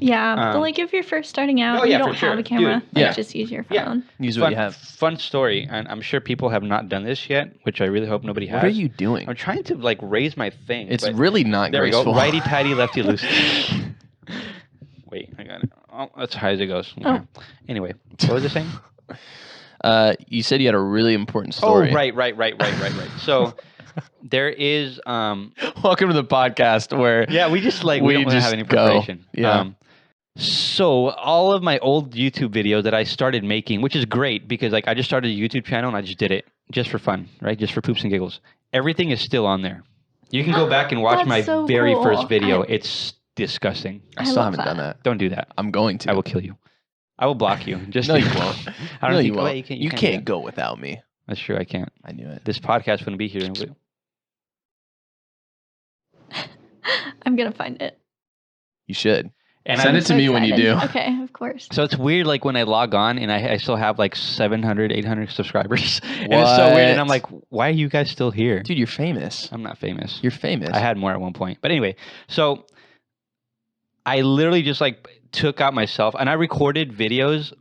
Yeah, but like if you're first starting out, Oh, and yeah, you for don't sure. have a camera. Dude, Like, yeah. just use your Yeah. phone. Use what Fun, you have. fun story, and I'm sure people have not done this yet, which I really hope nobody has. What are you doing? I'm trying to like raise my thing. It's but really not there graceful. we go. Righty tighty, lefty loosey. Wait, I got it. Oh, that's how it goes. Oh. Okay. Anyway, what was I saying? You said you had a really important story. Oh, right. So there is Welcome to the podcast where yeah, we just like we We don't really have just any go. preparation. Yeah. So all of my old YouTube videos that I started making, which is great because like I just started a YouTube channel and I just did it just for fun, right? Just for poops and giggles. Everything is still on there. You can go back and watch That's my so very cool. first video. It's disgusting. I still love haven't done that. Don't do that. I'm going to. I will kill you. I will block you. Just No, you won't. I don't No, think you won't. wait, You do can't that. go without me. That's true. I can't. I knew it. This podcast wouldn't be here. I'm gonna find it. You should. And Send I'm- it to me when you do. Okay, of course. So it's weird, like when I log on and I still have like 700, 800 subscribers. And it's so weird. And I'm What? like, why are you guys still here? Dude, you're famous. I'm not famous. You're famous. I had more at one point. But anyway, so I literally just like took out my cell phone and I recorded videos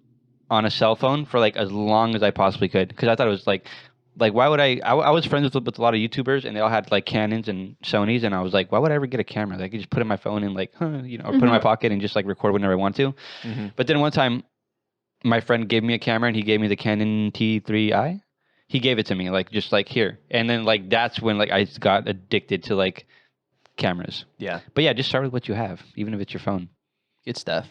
on a cell phone for like as long as I possibly could because I thought it was like why would I was friends with a lot of YouTubers and they all had like Canons and Sonys and I was like, why would I ever get a camera? Like I could just put it in my phone and like, or put it in my pocket and just like record whenever I want to. Mhm. But then one time my friend gave me a camera and he gave me the Canon T3i. He gave it to me like just like here. And then like that's when like I got addicted to like cameras. Yeah. But yeah, just start with what you have, even if it's your phone. Good stuff.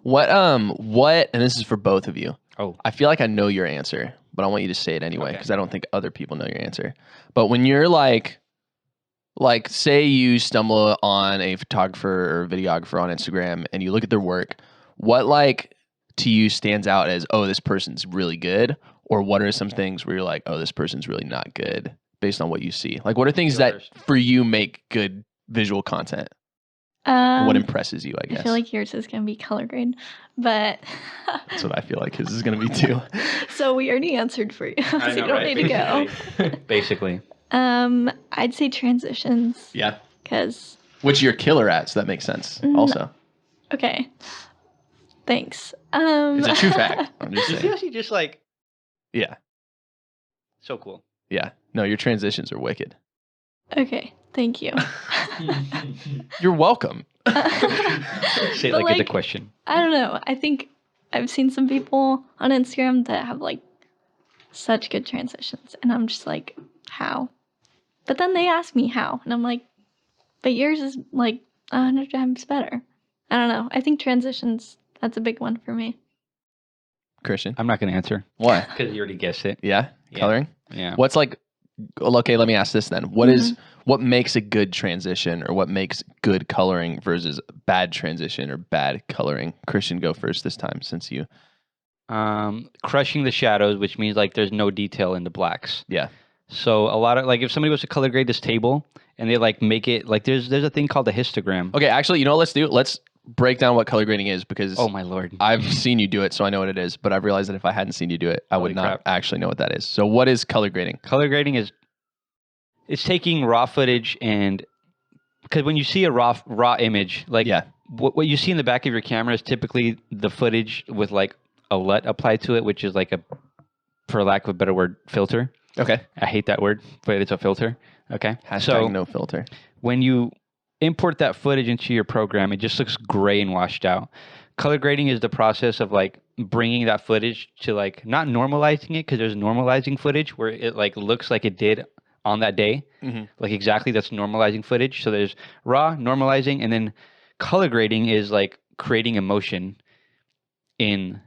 What and this is for both of you. Oh. I feel like I know your answer, but I want you to say it anyway Okay. because I don't think other people know your answer. But when you're like say you stumble on a photographer or videographer on Instagram and you look at their work, what like to you stands out as, oh, this person's really good? Or what are some things where you're like, oh, this person's really not good based on what you see? Like what are things that for you make good visual content? What impresses you, I guess? I feel like yours is gonna be color grade, but That's what I feel like his is going to be too. so we already answered for you, so you don't need to go. Basically. I'd say transitions Yeah. because Which you're killer at, so that makes sense also. okay, thanks. It's a true fact. I'm just You saying. feel she just like Yeah. so cool. Yeah. No, your transitions are wicked. Okay, thank you. You're welcome. Say it But, like it's a like, question. I don't know. I think I've seen some people on Instagram that have like such good transitions, and I'm just like, how? But then they ask me how, and I'm like, but yours is like 100 times better. I don't know. I think transitions, that's a big one for me. Christian. I'm not going to answer Why? because you already guessed it. Yeah? Yeah. Coloring? Yeah. What's like, well, okay, let me ask this then. What makes a good transition or what makes good coloring versus bad transition or bad coloring? Christian, go first this time since you. Crushing the shadows, which means like there's no detail in the blacks. Yeah. So a lot of like if somebody was to color grade this table and they like make it like there's a thing called a histogram. Okay, actually, you know what let's do? Let's break down what color grading is because Oh my lord. I've seen you do it, so I know what it is. But I've realized that if I hadn't seen you do it, I would Holy not crap. actually know what that is. So, what is color grading? Color grading is it's taking raw footage and because when you see a raw image, like Yeah. what you see in the back of your camera is typically the footage with like a LUT applied to it, which is like a, for lack of a better word, filter. Okay. I hate that word, but it's a filter. Okay. Hashtag So no filter. when you import that footage into your program, it just looks gray and washed out. Color grading is the process of like bringing that footage to like not normalizing it because there's normalizing footage where it like looks like it did on that day. Mhm. Like exactly that's normalizing footage. So there's raw, normalizing, and then color grading is like creating emotion in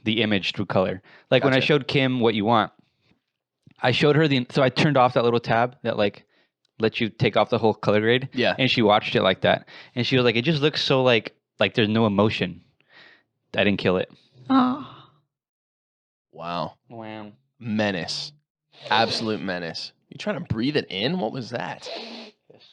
the image through color. Like when I Gotcha. showed Kim What You Want, I showed her so I turned off that little tab that like lets you take off the whole color grade. Yeah. And she watched it like that. And she was like, it just looks so like there's no emotion. I didn't kill it. Oh, Wow. Wow. Menace. Absolute menace. You trying to breathe it in? What was that? Yes.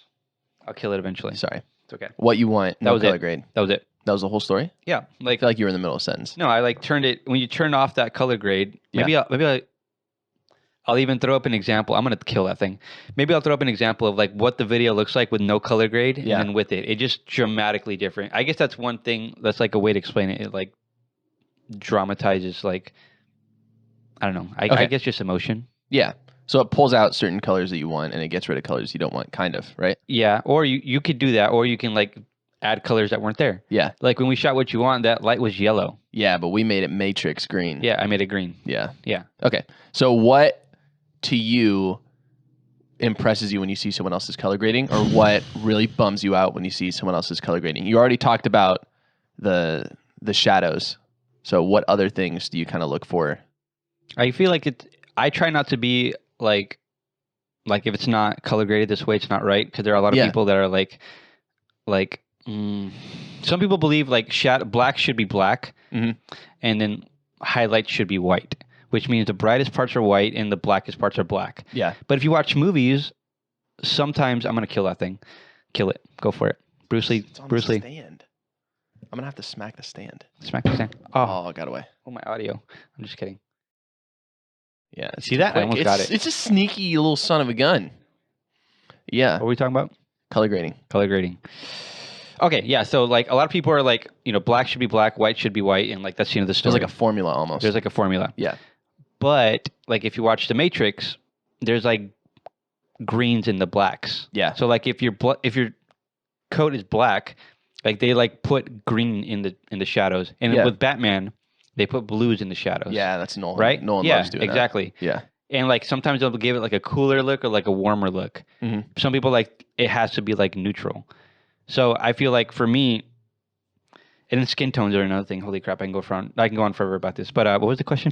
I'll kill it eventually. Sorry. It's okay. What you want? That No was color it. grade. That was it. That was the whole story. Yeah. I Like feel like you were in the middle of a sentence. no, I like turned it when you turn off that color grade. Yeah. Maybe I'll even throw up an example. I'm gonna kill that thing. Maybe I'll throw up an example of like what the video looks like with no color grade, Yeah. and then with it just dramatically different. I guess that's one thing. That's like a way to explain it. It like dramatizes like I don't know. I Okay. guess just emotion. Yeah. So it pulls out certain colors that you want and it gets rid of colors you don't want, kind of, right? Yeah, or you could do that, or you can like add colors that weren't there. Yeah. Like when we shot What You Want, that light was yellow. Yeah, but we made it matrix green. Yeah, I made it green. Yeah. Yeah. Okay. So what to you impresses you when you see someone else's color grading, or what really bums you out when you see someone else's color grading? You already talked about the shadows. So what other things do you kind of look for? I feel like I try not to be like if it's not color graded this way, it's not right, because there are a lot of people that are like some people believe like black should be black, Mhm. and then highlights should be white, which means the brightest parts are white and the blackest parts are black. Yeah. But if you watch movies, sometimes I'm gonna kill that thing. Kill it. Go for it. Bruce Lee. It's on Bruce the Lee. stand. I'm gonna have to smack the stand. Smack the stand. Oh, it got away. Oh, my audio. I'm just kidding. Yeah. It's See too that? I quick. almost got it. It's a sneaky little son of a gun. Yeah. What were we talking about? Color grading. Color grading. Okay, yeah. So like a lot of people are like, black should be black, white should be white, and like that's the end of the story. There's like a formula almost. There's like a formula. Yeah. But like if you watch The Matrix, there's like greens in the blacks. Yeah. So like if your coat is black, like they like put green in the shadows, and Yeah. with Batman, they put blues in the shadows. Yeah, that's Nolan. Right. Nolan yeah, loves doing exactly. that. Yeah. And like sometimes they'll give it like a cooler look or like a warmer look. Mhm. Some people like it has to be like neutral. So I feel like for me, and then skin tones are another thing. Holy crap, I can go on forever about this. But what was the question?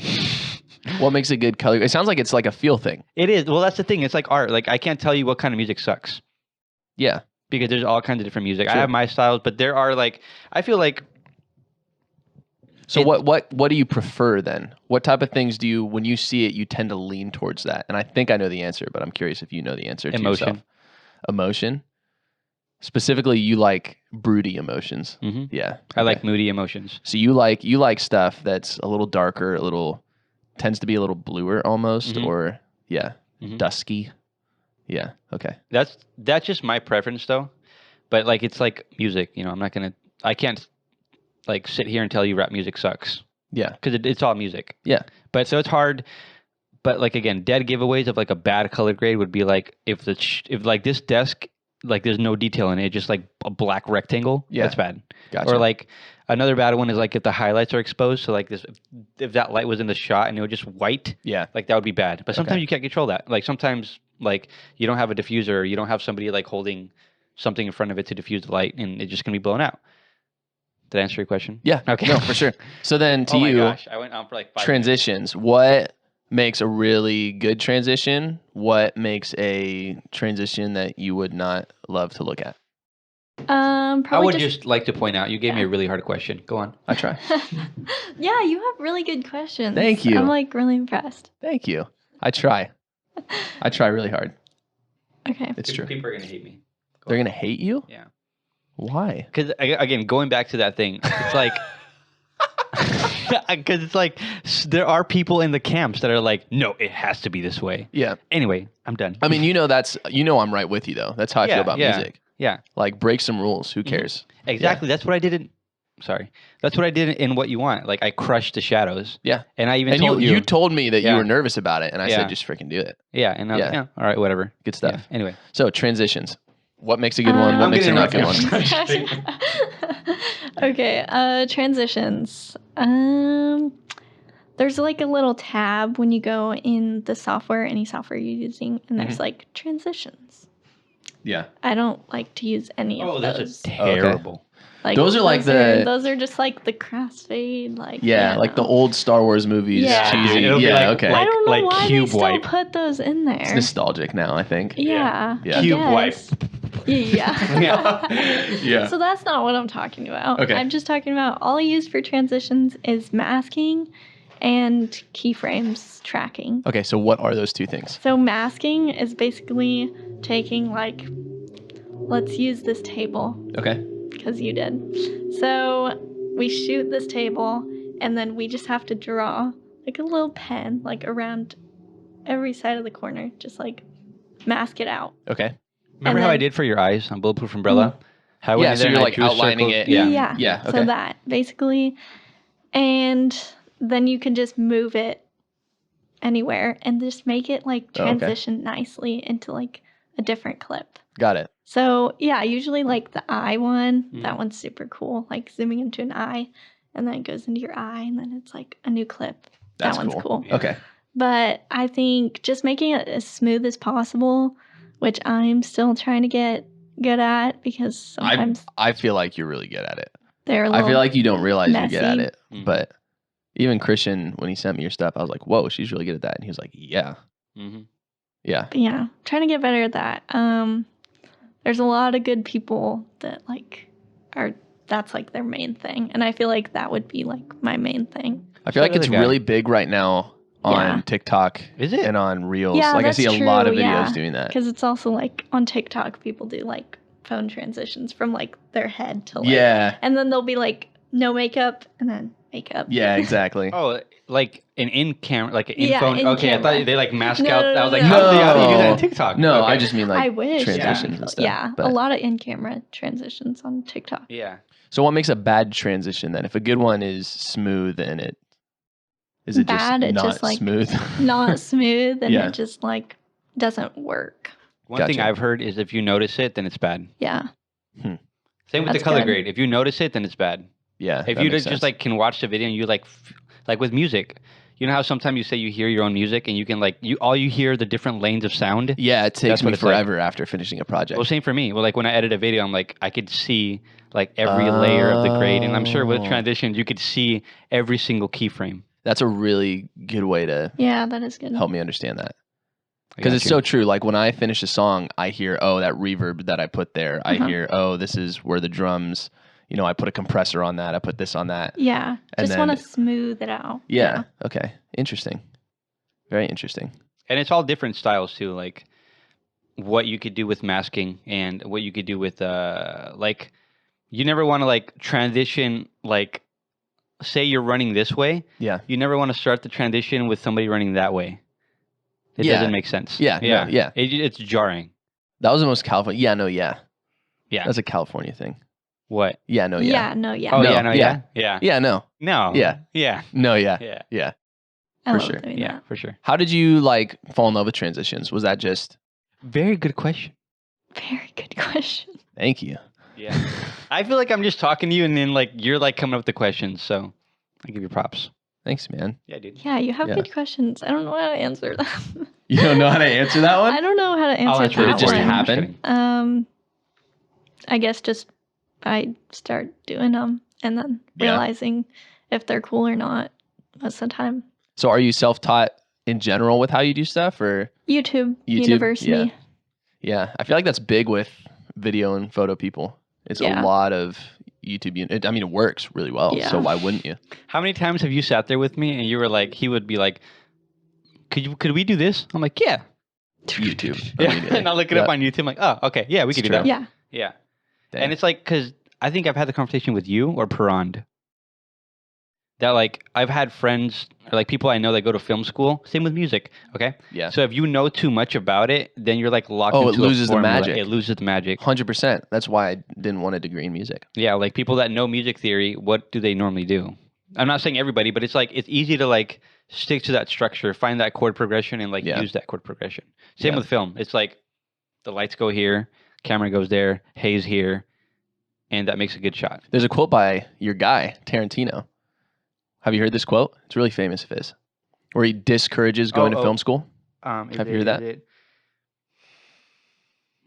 What makes a good color? It sounds like it's like a feel thing. It is. Well, that's the thing. It's like art. Like I can't tell you what kind of music sucks, Yeah. because there's all kinds of different music. Sure. I have my styles, but there are like I feel like So what do you prefer then? What type of things do you, when you see it, you tend to lean towards that? And I think I know the answer, but I'm curious if you know the answer to Emotion. yourself. Emotion. Specifically, you like broody emotions. Mhm. Yeah. I like Okay. moody emotions. So you like stuff that's a little darker, tends to be a little bluer almost, Mhm. or Mhm. dusky. Yeah. Okay. That's just my preference though. But like it's like music, I can't like sit here and tell you rap music sucks, Yeah. because it's all music. Yeah. But so it's hard. But like again, dead giveaways of like a bad color grade would be like if like this desk, like there's no detail in it, just like a black rectangle. Yeah. That's bad. Gotcha. Or like another bad one is like if the highlights are exposed. So like this, if that light was in the shot and it was just white, Yeah. like that would be bad. But sometimes Okay. you can't control that. Like sometimes like you don't have a diffuser, or you don't have somebody like holding something in front of it to diffuse the light, and it's just gonna be blown out. Did I answer your question? Yeah. Okay. No, for sure. So then to Oh my you, gosh, I went on for like 5 minutes. transitions. What makes a really good transition? What makes a transition that you would not love to look at? I Probably would just like to point out you gave me a really hard question. Go on. I try. Yeah, you have really good questions. Thank you. I'm like really impressed. Thank you. I try. I try really hard. Okay. It's true. People are gonna hate me. They're gonna hate you? Yeah. Why? Because again, going back to that thing, it's like because it's like there are people in the camps that are like, no, it has to be this way. Yeah. Anyway, I'm done. I mean, I'm right with you though. That's how I feel about music. Yeah, Like break some rules. Who cares? exactly. That's what I did in. Sorry, that's what I did in What You Want. Like I crushed the shadows. Yeah. And I even And told you told me that you Yeah. were nervous about it, and I Yeah. said just freaking do it. Yeah, and I was like, Yeah. yeah, all right, whatever. Good stuff. Yeah, anyway, So transitions. What makes a good one? What I'm makes a getting not good rough. one? Okay, transitions. There's like a little tab when you go in the software, any software you're using, and there's like transitions. Yeah. I don't like to use any oh, of that's those. terrible. Like, Those are like the- those are just like the crossfade, like Yeah, like the old Star Wars movies. Yeah. Cheesy. It'll be Yeah. like- Okay. I don't know like why cube they still wipe. put those in there. It's nostalgic now, I think. Yeah. Yeah. I Cube wipe. guess. Yeah. Yeah. So that's not what I'm talking about. Okay. I'm just talking about all I use for transitions is masking and keyframes tracking. Okay, so what are those two things? So masking is basically taking like, let's use this table Okay. because you did. So we shoot this table and then we just have to draw like a little pen like around every side of the corner. Just like mask it out. Okay. Remember And how I then- did for your eyes on Bulletproof Umbrella? How I went Yeah, in so there you're and I like drew outlining circles? it. Yeah. Yeah, So okay. that basically, and then you can just move it anywhere and just make it like Oh, okay. transition nicely into like a different clip. Got it. So yeah, usually like the eye one, Mhm. that one's super cool. Like zooming into an eye and then it goes into your eye and then it's like a new clip. That's that one's cool. Yeah. Okay. But I think just making it as smooth as possible, which I'm still trying to get good at because sometimes I feel like you're really good at it. they're a I little feel like you don't realize you're good at messy. it. Mhm. But even Christian, when he sent me your stuff, I was like, whoa, she's really good at that. And he was like, yeah. Mm-hmm. Yeah. But yeah, trying to get better at that. There's a lot of good people that like that's like their main thing, and I feel like that would be like my main thing. I feel So like does it's a guy. really big right now on Yeah. TikTok Is it? and on Reels. Yeah, like I that's see a lot of true, videos yeah. doing that. Because it's also like on TikTok, people do like phone transitions from like their head to like, Yeah. and then they'll be like no makeup and then makeup. Yeah, exactly. Oh, like an in-camera, like an Yeah, in-phone. Okay, I in-camera. thought they like mask No, out. no, I was like, no, how do you do that on No. TikTok? No, Okay. I just mean like I wish. transitions and stuff. Yeah, but- a lot of in-camera transitions on TikTok. Yeah. So what makes a bad transition then? If a good one is smooth and is it Bad, just it's not just, like, smooth? Not smooth and Yeah. it just like doesn't work. One thing Gotcha. I've heard is if you notice it, then it's bad. Yeah. Same with That's the color good. grade. If you notice it, then it's bad. Yeah. If that you makes just sense. like can watch the video and you like with music, you know how sometimes you say you hear your own music and you can like all you hear the different lanes of sound. Yeah, it takes That's what me it's like. forever after finishing a project. Well, same for me. Well, like when I edit a video, I'm like I could see like every layer of the grade, and I'm sure with Oh. transitions you could see every single keyframe. That's a really good way to Yeah, that is good. help me understand that. I Because got it's you. so true. Like when I finish a song, I hear, oh, that reverb that I put there. I Uh-huh. hear, oh, this is where the drums, I put a compressor on that. I put this on that. Yeah. And Just want to then- smooth it out. Yeah. Okay. Interesting. Very interesting. And it's all different styles too, like what you could do with masking and what you could do with like you never want to like transition like say you're running this way, Yeah. you never want to start the transition with somebody running that way. It Yeah. doesn't make sense. Yeah, no, yeah. It's jarring. That was the most California. Yeah. No. Yeah. Yeah. That's a California thing. What? Yeah. No. Yeah. Yeah. No, yeah. Oh No, yeah, no, yeah. yeah. Yeah. No. No. Yeah. Yeah. No. Yeah. Yeah. Yeah. I for love sure. doing Yeah, that. for sure. How did you like fall in love with transitions? Was that just, Very good question. Very good question. thank you? Yeah. I feel like I'm just talking to you and then like you're like coming up with the questions, so I give you props. Thanks, man. Yeah, dude. Yeah, you have Yeah. good questions. I don't know how to answer them. You don't know how to answer that one? I don't know how to I'll answer answer Did that it just one. happen? I guess just I start doing them and then Yeah. realizing if they're cool or not most of the time. So are you self-taught in general with how you do stuff or? YouTube YouTube? University. Yeah. I feel like that's big with video and photo people. It's Yeah. a lot of YouTube. It works really well. Yeah. So why wouldn't you? How many times have you sat there with me and you were like, he would be like, could we do this? I'm like, yeah. YouTube. Yeah. immediately. And I'll look it up Yeah. on YouTube. I'm like, oh, okay. Yeah, we It's could do true. that. Yeah. Yeah. Dang. And it's like, because I think I've had the conversation with you or Perand. That like, I've had friends or like people I know that go to film school. Same with music. Okay. Yeah. So if you know too much about it, then you're like locked Oh, it into a loses the formula. magic. It loses the magic. 100%. That's why I didn't want a degree in music. Yeah. Like people that know music theory, what do they normally do? I'm not saying everybody, but it's like, it's easy to like stick to that structure, find that chord progression and like Yeah. use that chord progression. Same Yeah. with film. It's like the lights go here, camera goes there, haze here, and that makes a good shot. There's a quote by your guy, Tarantino. Have you heard this quote? It's really famous of his, where he discourages going to film school. Have you heard that?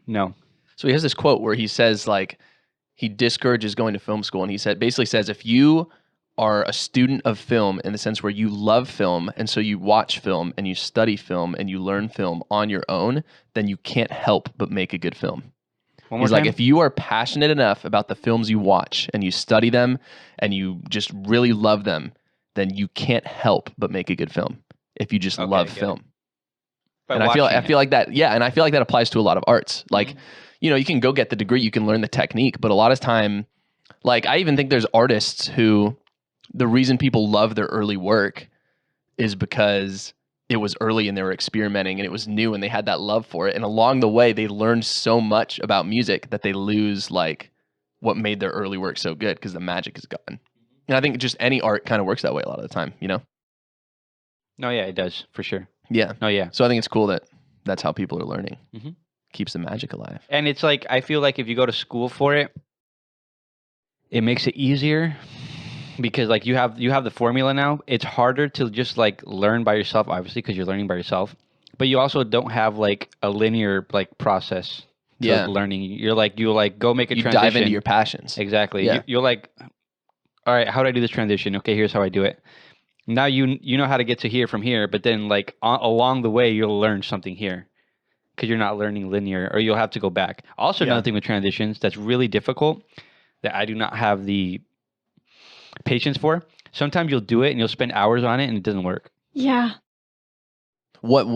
No. So he has this quote where he says like he discourages going to film school, and he basically says if you are a student of film in the sense where you love film and so you watch film and you study film and you learn film on your own, then you can't help but make a good film. One more He's time. like, if you are passionate enough about the films you watch and you study them and you just really love them, then you can't help but make a good film if you just Okay, love get it. film. By And I feel watching like that, yeah, and I feel like that applies to a lot of arts. Like, Mhm. you can go get the degree, you can learn the technique, but a lot of time, like I even think there's artists who the reason people love their early work is because it was early and they were experimenting and it was new and they had that love for it. And along the way, they learned so much about music that they lose like what made their early work so good because the magic is gone. And I think just any art kind of works that way a lot of the time, you know? No, yeah, it does for sure. Yeah. No, yeah. So I think it's cool that that's how people are learning. Mhm. Keeps the magic alive. And it's like, I feel like if you go to school for it, it makes it easier because like you have the formula now. It's harder to just like learn by yourself, obviously, because you're learning by yourself. But you also don't have like a linear like process to learning. You'll go make a You transition. dive into your passions. Exactly. Yeah. You're like, all right, how do I do this transition? Okay, here's how I do it. Now you know how to get to here from here, but then like along the way you'll learn something here because you're not learning linear, or you'll have to go back. Also, another thing with transitions that's really difficult that I do not have the patience for. Sometimes you'll do it and you'll spend hours on it and it doesn't work. Yeah.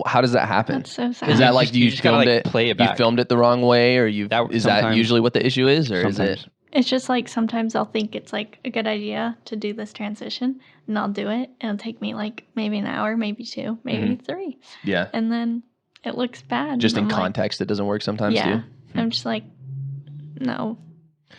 How does that happen? That's so sad. Is that like you just gotta, filmed like, it? play it You back. filmed it the wrong way, or is that sometimes- usually what the issue is, or is Sometimes. it? It's just like sometimes I'll think it's like a good idea to do this transition and I'll do it. And it'll take me like maybe an hour, maybe 2, maybe 3. Yeah. And then it looks bad. Just and in I'm like, context, it doesn't work sometimes yeah. too. I'm just like, no.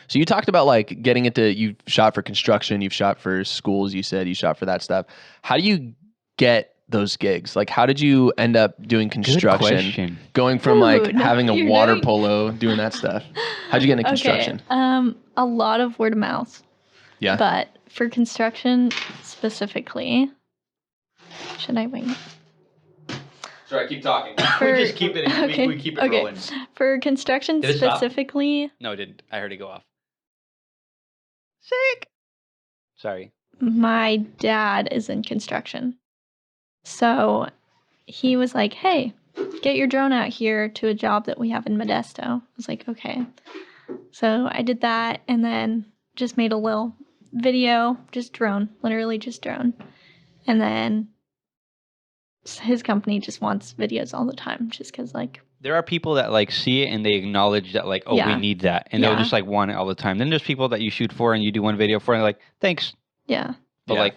So you talked about like getting into, you shot for construction, you've shot for schools, you said you shot for that stuff. How do you get those gigs? Like, how did you end up doing construction? Good question. Going from like no, having a you're water knowing- polo, doing that stuff. How'd you get into construction? Okay. A lot of word of mouth. Yeah. But for construction specifically, should I wait? Sorry, keep talking. For- we keep it okay. rolling. For construction Did it stop? specifically, No, it didn't. I heard it go off. Sick. Sorry. my dad is in construction. So he was like, hey, get your drone out here to a job that we have in Modesto. I was like, okay. So I did that and then just made a little video, just drone, literally just drone. And then his company just wants videos all the time just because, like, There are people that like see it and they acknowledge that like, oh, we Yeah. need that. And they'll Yeah. just like want it all the time. Then there's people that you shoot for and you do one video for and they're like, thanks. yeah. But Yeah. like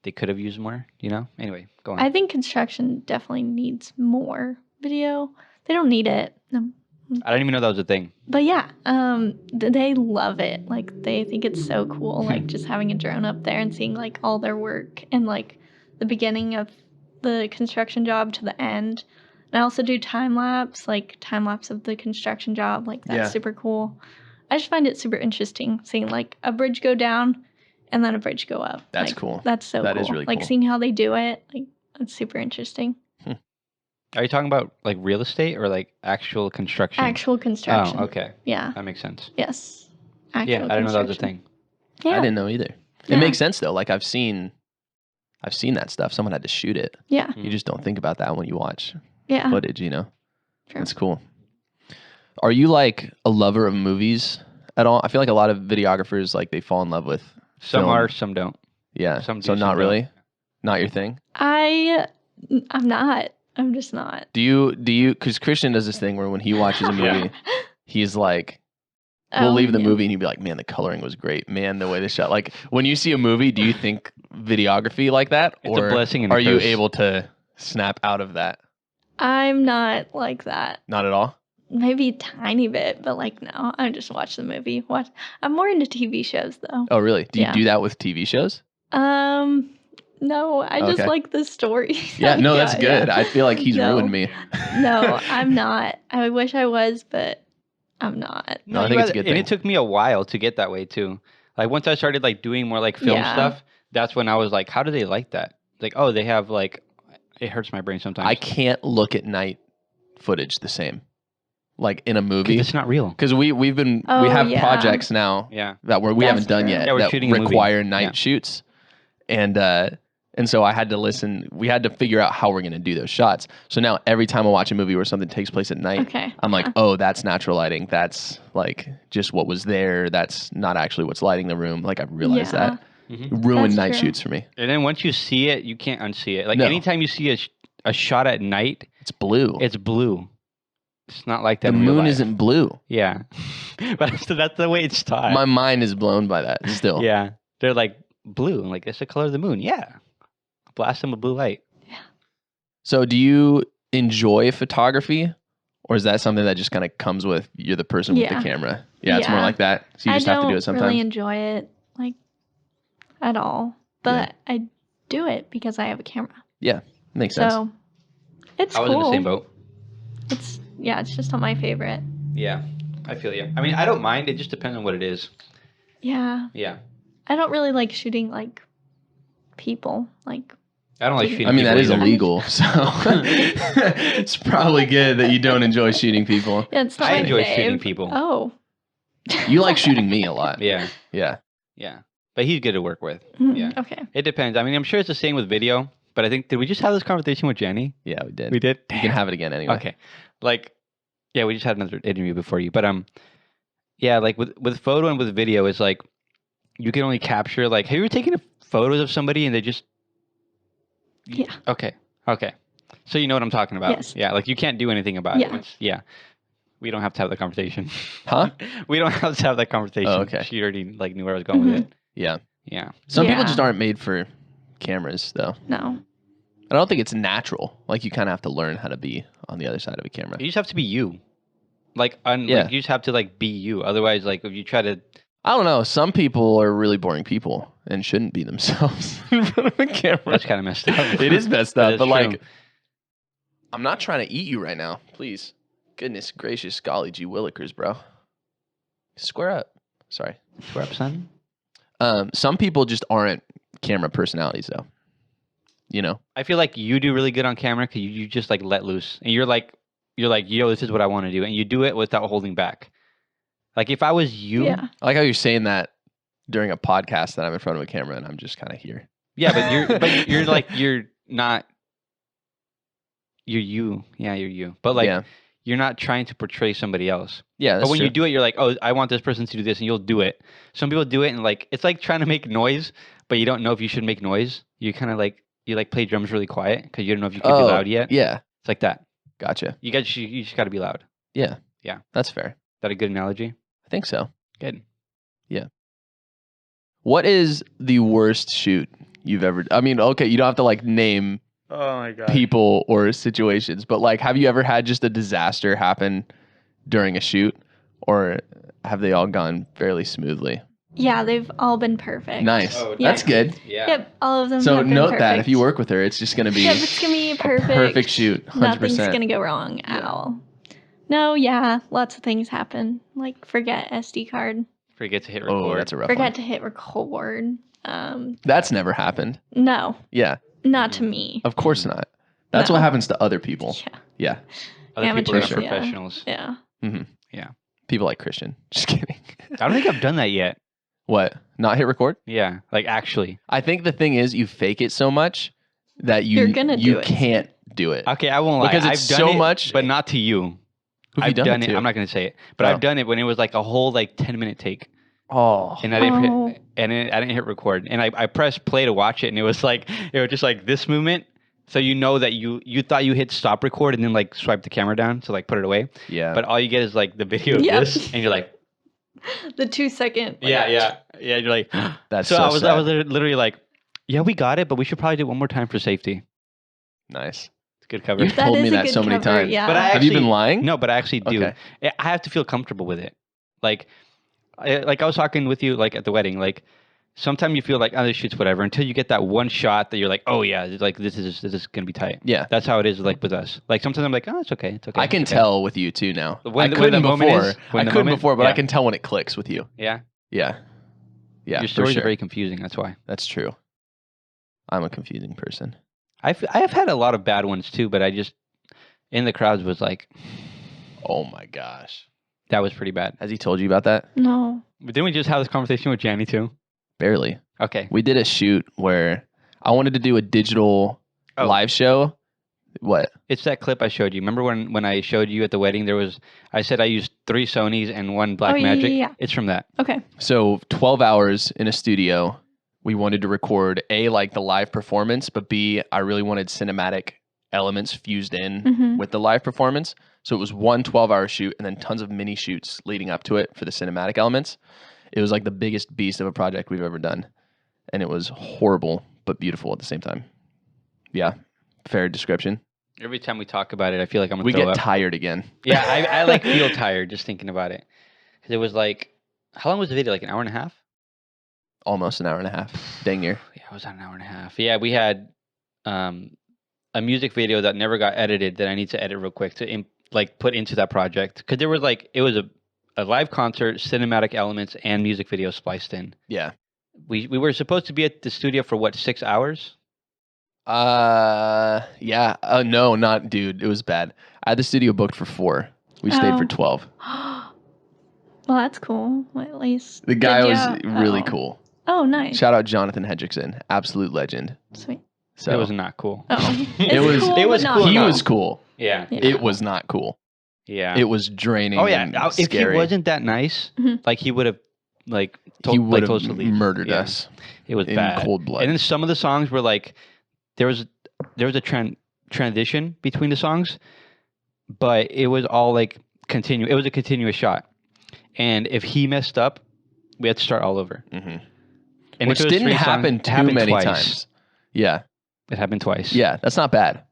they could have used more, you know? Anyway, go on. I think construction definitely needs more video. They don't need it. No. I didn't even know that was a thing. But yeah, they love it. Like, they think it's so cool, like, just having a drone up there and seeing, like, all their work and, like, the beginning of the construction job to the end. And I also do time-lapse of the construction job. Like, that's Yeah. super cool. I just find it super interesting seeing, like, a bridge go down and then a bridge go up. That's Like, cool. That's so That cool. is really like, cool. seeing how they do it, like, it's super interesting. Are you talking about like real estate or like actual construction? Actual construction. Oh, okay. Yeah. That makes sense. Yes. Actual Yeah, I didn't know that was a construction. thing. Yeah. I didn't know either. Yeah. It makes sense though. Like I've seen that stuff. Someone had to shoot it. Yeah. Mm. You just don't think about that when you watch Yeah. footage, you know? True. That's cool. Are you like a lover of movies at all? I feel like a lot of videographers, like they fall in love with Some film. are, some don't. Yeah. Some do, so some not don't. really? Not your thing? I'm not. I'm just not. Do you, because Christian does this thing where when he watches a movie, he's like, we'll leave the yeah. movie and he'd be like, man, the coloring was great. Man, the way they shot. Like when you see a movie, do you think videography like that? It's a or blessing and a are you curse. able to snap out of that? I'm not like that. Not at all? Maybe a tiny bit, but like no. I just watch the movie. I'm more into TV shows though. Oh, really? Do you Yeah. do that with TV shows? No, I just Okay. like the story. Yeah, no, that's Yeah. good. I feel like he's No. ruined me. No, I'm not. I wish I was, but I'm not. No, I think it's a good And thing. it took me a while to get that way too. Like once I started like doing more like film Yeah. stuff, that's when I was like, how do they like that? Like, oh, they have like, it hurts my brain sometimes. I can't look at night footage the same. Like in a 'Cause movie. it's not real. Because we Oh, have yeah. projects now Yeah. that we That's haven't done true. yet Yeah, we're that shooting a movie. require night Yeah. shoots. And so I had to listen. We had to figure out how we're going to do those shots. So now every time I watch a movie where something takes place at night, Okay. I'm like, oh, that's natural lighting. That's like just what was there. That's not actually what's lighting the room. Like I've realized Yeah. that. Mhm. Ruined That's night true. shoots for me. And then once you see it, you can't unsee it. Like No. anytime you see a shot at night, It's blue. it's blue. It's not like that. The in real moon life. isn't blue. Yeah. But that's the way it's taught. My mind is blown by that still. Yeah. They're like blue. I'm like, it's the color of the moon. Yeah. Blast them with blue light. So do you enjoy photography, or is that something that just kind of comes with you're the person with Yeah. the camera? Yeah, it's more Yeah. like that. So you just have to do it I don't sometimes. really enjoy it like at all, but I do it because I have a camera. Yeah, makes sense. So it's I was cool. in the same boat. It's just not my favorite. Yeah, I feel you. I mean, I don't mind. It just depends on what it is. Yeah. Yeah. I don't really like shooting like people. Like I don't like shooting I mean, that people is either. illegal, so it's probably good that you don't enjoy shooting people. yeah, it's not I my enjoy fave. shooting people. Oh. You like shooting me a lot. Yeah, Yeah. yeah. But he's good to work with. Mm, Yeah. Okay. It depends. I mean, I'm sure it's the same with video, but I think, did we just have this conversation with Jenny? Yeah, we did. We did? You can have it again anyway. Okay. Like, yeah, we just had another interview before you. But, yeah, like with photo and with video, it's like, you can only capture, like, have you ever taken photos of somebody and they just. Yeah. Okay. Okay. So you know what I'm talking about. Yes. Yeah. Like, you can't do anything about Yeah. it. Yeah. We don't have to have the conversation. Huh? We don't have to have that conversation. Oh, okay. She already like knew where I was going with it. Yeah. Yeah. Some people Yeah. just aren't made for cameras, though. No. I don't think it's natural. Like, you kind of have to learn how to be on the other side of a camera. You just have to be you. Like, Yeah. like you just have to like be you. Otherwise, like if you try to, I don't know. Some people are really boring people and shouldn't be themselves in front of a camera. that's kind of messed up. It is messed That up, is but true. like, I'm not trying to eat you right now. Please. Goodness gracious, golly gee willikers, bro. Square up. Sorry. Square up, son. Some people just aren't camera personalities, though. You know? I feel like you do really good on camera because you just like let loose, and you're like, yo, this is what I want to do, and you do it without holding back. Like if I was you, Yeah. I like how you're saying that during a podcast that I'm in front of a camera and I'm just kind of here. yeah, but you're like you're not. You're you. Yeah, you're you. But like yeah. you're not trying to portray somebody else. Yeah, that's But when true. you do it, you're like, oh, I want this person to do this, and you'll do it. Some people do it, and like it's like trying to make noise, but you don't know if you should make noise. You kind of like play drums really quiet because you don't know if you can be loud yet. Yeah. It's like that. Gotcha. You just got to be loud. Yeah. Yeah. That's fair. Is that a good analogy? I think so. Good. What is the worst shoot you've ever? I mean, okay, you don't have to like name Oh my god. people or situations, but like, have you ever had just a disaster happen during a shoot, or have they all gone fairly smoothly? Yeah, they've all been perfect. Nice. Oh, That's yeah. good. Yeah. Yep, all of them. So have been note perfect. that if you work with her, it's just going to be Yep, it's gonna be a perfect. perfect shoot. 100%. Nothing's gonna go wrong at all. No, yeah, lots of things happen. Like forget SD card, Forget to hit record. Oh, that's a rough forget one. to hit record. That's never happened. No, Yeah, not to me. of course not. That's No. what happens to other people. Yeah, Yeah. Other people are amateurs, yeah. professionals. yeah. People like Christian. Just kidding. I don't think I've done that yet. What? Not hit record? Yeah. Like actually. I think the thing is you fake it so much that You're gonna do it. can't do it. Okay, I won't lie. Because it's I've done so it, much- but not to you. Who've you I've done it. to? I'm not going to say it, but Oh. I've done it when it was like a whole like 10-minute take, Oh. and I didn't Oh. hit, and I didn't hit record, and I pressed play to watch it, and it was just like this movement. So you know that you thought you hit stop record and then like swipe the camera down to like put it away, Yeah. but all you get is like the video of Yep. this, and you're like, The 2-second. like, yeah. You're like, That's so so I was sad. literally like, yeah, we got it, but we should probably do it one more time for safety. Nice. It's a good cover. You That told is me a that good so many cover, times. Yeah. But I Have you actually- been lying? No, but I actually do. Okay. I have to feel comfortable with it. Like I was talking with you like at the wedding. Like sometimes you feel like, oh, this shoot's whatever, until you get that one shot that you're like, oh yeah, it's like this is gonna be tight. Yeah. That's how it is. Like with us. Like sometimes I'm like, oh, it's okay. It's okay. I can it's okay. tell with you too now. When I the couldn't moment before. is- when I the couldn't moment- before, but I yeah. can tell when it clicks with you. Yeah. Yeah. Yeah. Your for stories sure. are very confusing. That's why. That's true. I'm a confusing person. I have had a lot of bad ones too, but I just in the crowds was like, Oh my gosh. that was pretty bad. Has he told you about that? No. But didn't we just have this conversation with Janny too? Barely. Okay. We did a shoot where I wanted to do a digital Oh. live show. What? It's that clip I showed you. Remember when I showed you at the wedding? I said I used 3 Sonys and 1 Black Oh, yeah, Magic. yeah, yeah. It's from that. Okay. So 12 hours in a studio. We wanted to record A, like the live performance, but B, I really wanted cinematic elements fused in Mhm. with the live performance. So it was one 12-hour shoot and then tons of mini shoots leading up to it for the cinematic elements. It was like the biggest beast of a project we've ever done. And it was horrible, but beautiful at the same time. Yeah. Fair description. Every time we talk about it, I feel like I'm gonna We throw get up. tired again. Yeah, I like feel tired just thinking about it. 'Cause it was like, how long was the video? Like an hour and a half? Almost an hour and a half. Dang near. Yeah, it was an hour and a half. Yeah, we had a music video that never got edited that I need to edit real quick to like put into that project because there was like it was a live concert, cinematic elements, and music video spliced in. Yeah. We were supposed to be at the studio for what, 6 hours? Yeah. No, not dude. It was bad. I had the studio booked for 4. We stayed for Oh. 12. Well, that's cool. Well, at least The guy Did was ya- really oh. cool. Oh, nice. Shout out Jonathan Hendrickson, absolute legend. Sweet. So It was not cool. Oh, It was- cool, it but was not cool. he No. was cool. Yeah. Yeah. It was not cool. Yeah. It was draining. Oh yeah. and If scary. he wasn't that nice, Mhm. like he would have like told, he like, would told us to have leave. murdered Yeah. us It was in bad. cold blood. And then some of the songs were like there was a transition between the songs, but it was all like it was a continuous shot. And if he messed up, we had to start all over. Mhm. And Which if it was didn't 3 songs, happen it too happened many twice. times. Yeah. It happened twice. Yeah. That's not bad.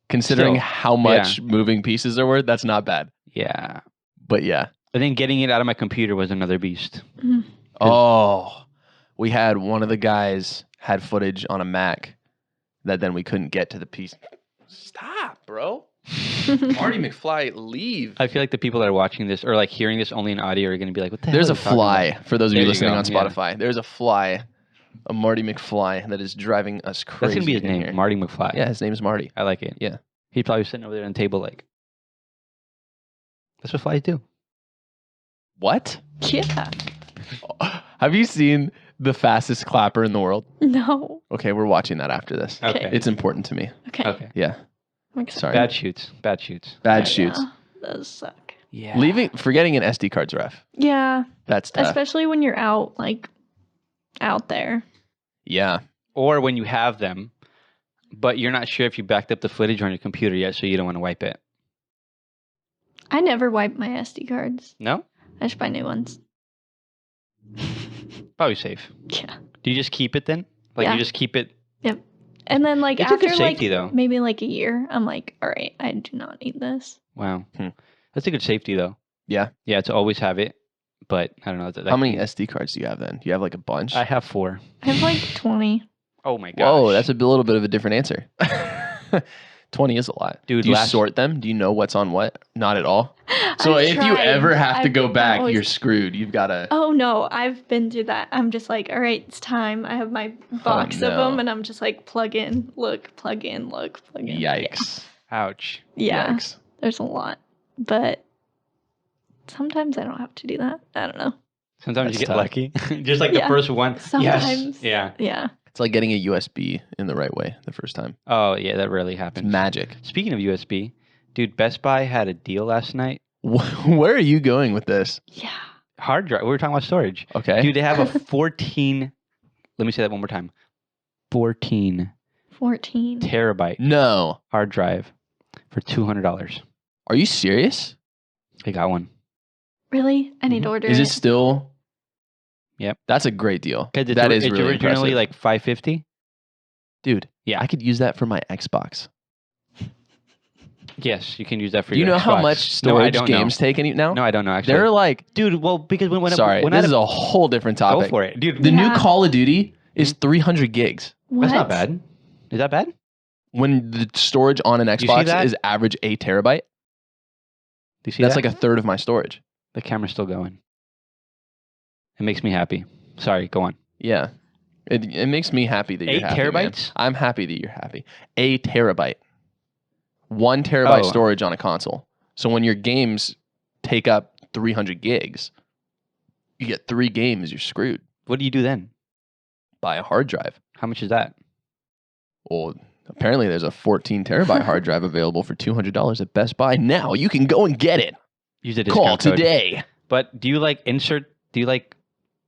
Considering Still, how much moving pieces there were, that's not bad. Yeah. But yeah. And then getting it out of my computer was another beast. Mhm. Oh, we had one of the guys had footage on a Mac that then we couldn't get to the piece. Stop, bro. Marty McFly, leave. I feel like the people that are watching this or like hearing this only in audio are going to be like, "What the There's hell?" a are you talking fly about? for those of There you you listening go, on yeah. Spotify. There's a fly, a Marty McFly that is driving us crazy. That's gonna be his in name, here. Marty McFly. Yeah, his name is Marty. I like it. Yeah. He's probably sitting over there on the table like. That's what flies do. What? Yeah. Have you seen the fastest clapper in the world? No. Okay, we're watching that after this. Okay. It's important to me. Okay. Okay. Yeah. I'm excited. Sorry. Bad shoots. Bad shoots. Bad shoots. Yeah, those suck. Yeah. Forgetting an SD card's rough. Yeah, That's tough. especially when you're out, like, out there. Yeah. Or when you have them, but you're not sure if you backed up the footage on your computer yet, so you don't want to wipe it. I never wipe my SD cards. No? I just buy new ones. Probably safe. Yeah. Do you just keep it then? Like Yeah. you just keep it? And then, like, It's a after, good safety, like, though. maybe, like, a year, I'm like, all right, I do not need this. Wow. Hmm. That's a good safety though. Yeah. Yeah, to always have it. But I don't know. That How many SD cards do you have then? Do you have like a bunch? I have 4. I have, like, 20. Oh my gosh. Whoa, that's a little bit of a different answer. 20 is a lot. Dude, do you last- sort them? Do you know what's on what? Not at all. So I've if you tried. ever have to I've go back, always- you're screwed. You've got to. Oh, no, I've been through that. I'm just like, all right, it's time. I have my box of no. them, and I'm just like, plug in, look, plug in, look, plug in. Yikes. Ouch. Yeah. Yikes. There's a lot. But sometimes I don't have to do that. I don't know. Sometimes That's you get tough. lucky. Just like the Yeah. first one. Yes. Sometimes. Yeah. Yeah. It's like getting a USB in the right way the first time. Oh yeah, that rarely It's happens. magic. Speaking of USB, dude, Best Buy had a deal last night. Where are you going with this? Yeah. Hard drive. We were talking about storage. Okay. Dude, they have a 14. Let me say that one more time. 14 14. terabyte No. hard drive for $200. Are you serious? I got one. Really? I need Mhm. to order Is it. it still? Yep. That's a great deal. Because That is it's really originally impressive. like $550. Dude, Yeah. I could use that for my Xbox. Yes, you can use that for Do you your know how Xbox. much No, I storage don't games take any now? know. No, I don't know actually. They're like, Dude, well, because when sorry, when this I is a whole different go topic. for it, dude. The new Yeah. Call of Duty is 300 gigs. What? That's not bad. Is that bad? When the storage on an you see Xbox that? is average 8 terabyte, Do you see that's that? like a third of my storage. The camera's still going. It makes me happy. Sorry, go on. Yeah. It makes me happy that you're 8 happy. man. terabytes? I'm happy that you're happy. A terabyte. 1 terabyte Oh. storage on a console. So when your games take up 300 gigs, you get 3 games, you're screwed. What do you do then? Buy a hard drive. How much is that? Well, apparently there's a 14 terabyte hard drive available for $200 at Best Buy now. You can go and get it. Use a Call discount code. today. But do you like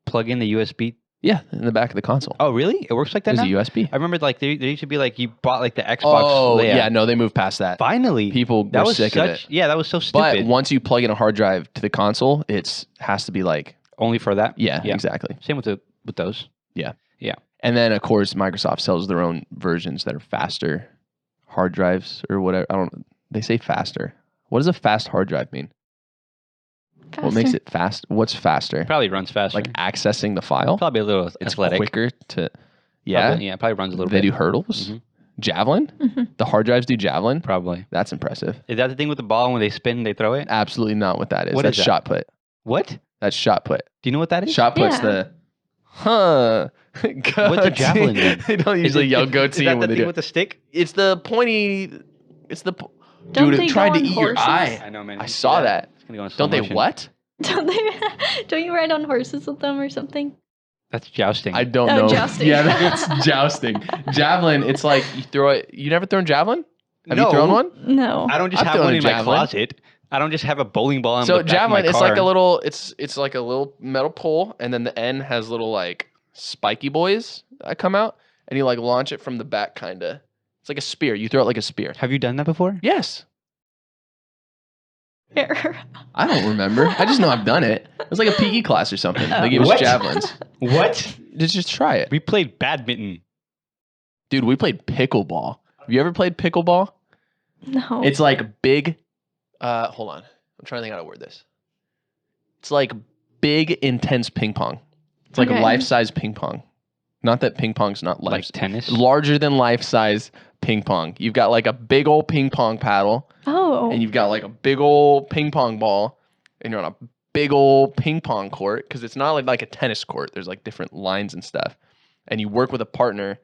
plug in the USB? Yeah, in the back of the console. Oh, really? It works like that There's now? a USB. I remember like there used to be like you bought like the Xbox. Oh, layout. yeah, no, they moved past that. Finally. People that were was sick of it. Yeah, that was so But stupid. once you plug in a hard drive to the console, has to be like, Only for that? yeah, exactly. Same with those. And then, of course, Microsoft sells their own versions that are faster hard drives or whatever. I don't. They say faster. What does a fast hard drive mean? Faster. What makes it fast? What's faster? Probably runs faster. Like accessing the file. Probably a little It's athletic. quicker to. Yeah. Probably, probably runs a little They bit. do hurdles. Mhm. Javelin. The hard drives do javelin. Probably. That's impressive. Is that the thing with the ball and when they spin, they throw it? Absolutely not what that is. What That's is that? shot put. What? That's shot put. Do you know what that is? Shot put's Yeah. the. Huh. What's a javelin then? They don't usually yell goat Is to you that when the they thing do. with the stick? It's the pointy. It's the. Don't Dude, they it tried go to on eat your horses? eye. I know, man. I You see saw that. It's gonna go in slow Don't they motion. what? Don't you ride on horses with them or something? That's jousting. I don't Oh, know. jousting. Yeah, that's jousting. Javelin. It's like you throw it. You never thrown javelin? Have you No. thrown one? No. I don't just I've have thrown one a in my javelin. closet. I don't just have a bowling ball. So the back of my javelin, it's car. like a little. It's like a little metal pole, and then the end has little like spiky boys that come out, and you like launch it from the back, kinda. It's like a spear. You throw it like a spear. Have you done that before? Yes. Here. I don't remember. I just know I've done it. It was like a PE class or something. They gave us What? javelins. What? Just try it. We played badminton. Dude, we played pickleball. Have you ever played pickleball? No. It's like big. Hold on. I'm trying to think how to word this. It's like big, intense ping pong. It's like Okay. life-size ping pong. Not that ping pong's not Like life. tennis. Larger than life-size ping pong. You've got like a big old ping pong paddle, Oh. and you've got like a big old ping pong ball, and you're on a big old ping pong court because it's not like a tennis court. There's like different lines and stuff, and you work with a partner,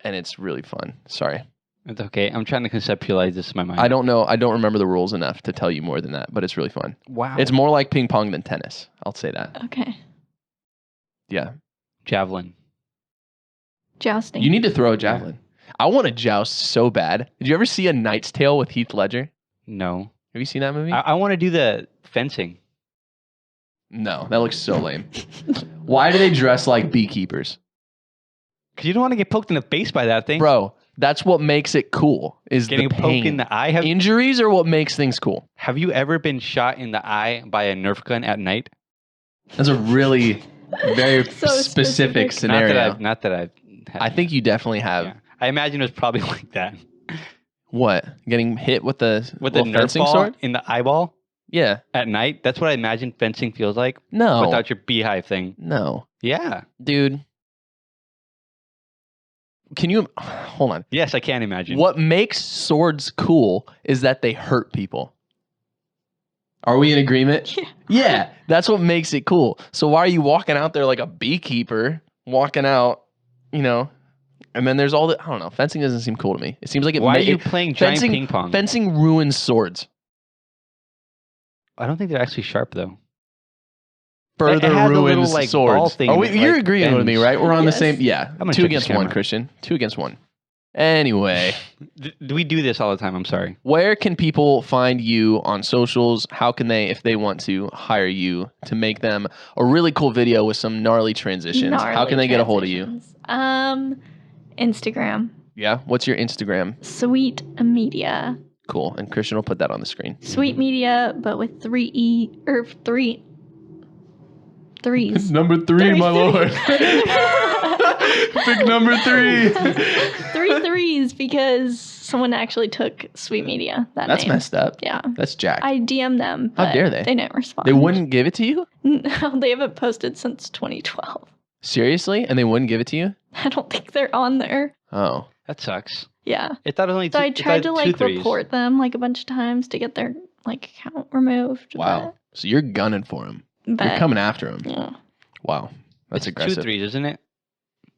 and it's really fun. Sorry, It's okay. I'm trying to conceptualize this in my mind. I don't know. I don't remember the rules enough to tell you more than that, but it's really fun. Wow. It's more like ping pong than tennis. I'll say that. Okay. Yeah, javelin. Jousting. you need to throw a javelin. I want to joust so bad. Did you ever see A Knight's Tale with Heath Ledger? No. Have you seen that movie? I want to do the fencing. No, that looks so lame. Why do they dress like beekeepers? Because you don't want to get poked in the face by that thing. Bro, that's what makes it cool. Is Getting the poked pain. in the eye. Have Injuries are what makes things cool. you ever been shot in the eye by a Nerf gun at night? That's a really very So specific specific. scenario. Not that I've had I think you definitely have. yeah. I imagine it was probably like that. What? Getting hit with the With the little Nerf fencing ball sword? in the eyeball Yeah. at night. That's what I imagine fencing feels like No. without your beehive thing. No. Yeah. Dude. Can you hold on? Yes, I can imagine. What makes swords cool is that they hurt people. Are we in agreement? Yeah. Yeah, that's what makes it cool. So why are you walking out there like a beekeeper, walking out, you know? And then there's all the I don't know. Fencing doesn't seem cool to me. It seems like it. Why are you it- playing giant fencing, ping pong? Fencing ruins swords. I don't think they're actually sharp though. Further has a ruins little, like, ball swords. thing Oh, that, you're like, agreeing with me, bends. right? We're on the Yes. same. Yeah, gonna 2 check against this 1, camera. Christian. 2 against 1. Anyway, We do this all the time. I'm sorry. where can people find you on socials? How can they, if they want to hire you to make them a really cool video with some gnarly transitions? How Gnarly can they get a hold of you? transitions. Instagram. Yeah. What's your Instagram? Sweet Media. Cool. And Christian will put that on the screen. Sweet Media, but with 3 threes. Number 3, my lord. Pick number 3. 3 threes because someone actually took Sweet Media. That's name. messed up. Yeah. That's Jack. I DM'd them. How but dare they? They didn't respond. They wouldn't give it to you? No, they haven't posted since 2012. Seriously? And they wouldn't give it to you? I don't think they're on there. Oh. That sucks. Yeah. I thought it was only So two, I tried to two like threes. report them like a bunch of times to get their like account removed. Wow. So you're gunning for him. But, You're coming after him. Yeah. Wow. That's It's aggressive. 2 threes, isn't it?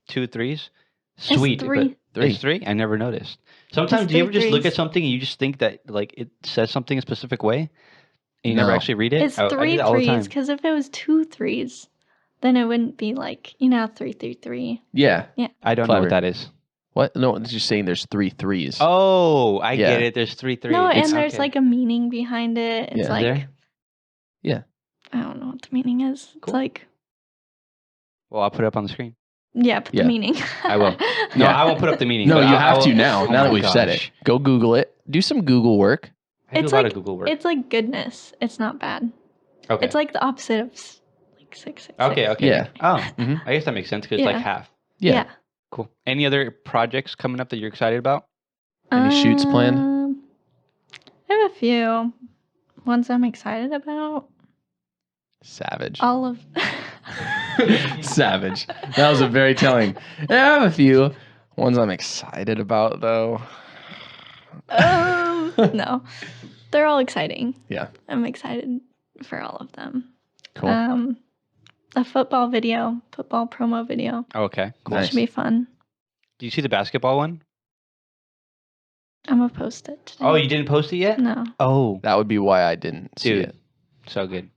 2 threes. It's Sweet. 3. Three. It's 3. I never noticed. Sometimes It's do you ever 3 just look at threes. something and you just think that like it says something a specific way, and you never No. actually read it? It's I do 3 that all the threes time. because if it was 2 threes, then it wouldn't be like 333. Yeah. I don't know Clever. what that is. What? No, it's just saying there's 3 threes. Oh, I Yeah. get it. There's 3 threes. No, and It's- there's Okay. like a meaning behind it. It's Yeah. Is like there? I don't know what the meaning is. It's Cool. like Well, I'll put it up on the screen. yeah, put Yeah. the meaning. I will. No, Yeah. I won't put up the meaning. No, but you I have will- to now. Oh Now that my we've said it. gosh. Go Google it. Do some Google work. I do It's a lot like- of Google work. It's like goodness. It's not bad. Okay. It's like the opposite of like 666. Okay. Okay. Yeah. Oh, Mhm. I guess that makes sense because it's Yeah. like half. Yeah. Cool. Any other projects coming up that you're excited about? Any shoots planned? I have a few ones I'm excited about. Savage. All of Savage. That was a very telling. I have a few ones I'm excited about, though. no, they're all exciting. Yeah. I'm excited for all of them. Cool. A football promo video. Oh, okay. Cool. Nice. Should be fun. Do you see the basketball one? I'm gonna post it today. Oh, you didn't post it yet? No. Oh, That would be why I didn't see dude, it. so good.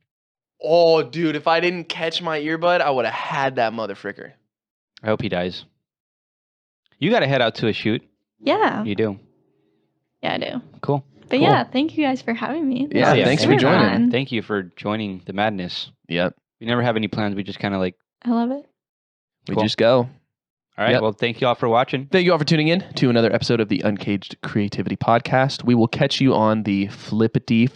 Oh, dude, if I didn't catch my earbud, I would have had that motherfricker. I hope he dies. You got to head out to a shoot. Yeah. You do. Yeah, I do. Cool. But Cool. yeah, thank you guys for having me. Yeah, yeah, thanks for super joining. fun. Thank you for joining the madness. Yep. We never have any plans. We just kind of like, I love it. We Cool. just go. all right, Yep. well, thank you all for watching. Thank you all for tuning in to another episode of the Uncaged Creativity Podcast. We will catch you on the flippity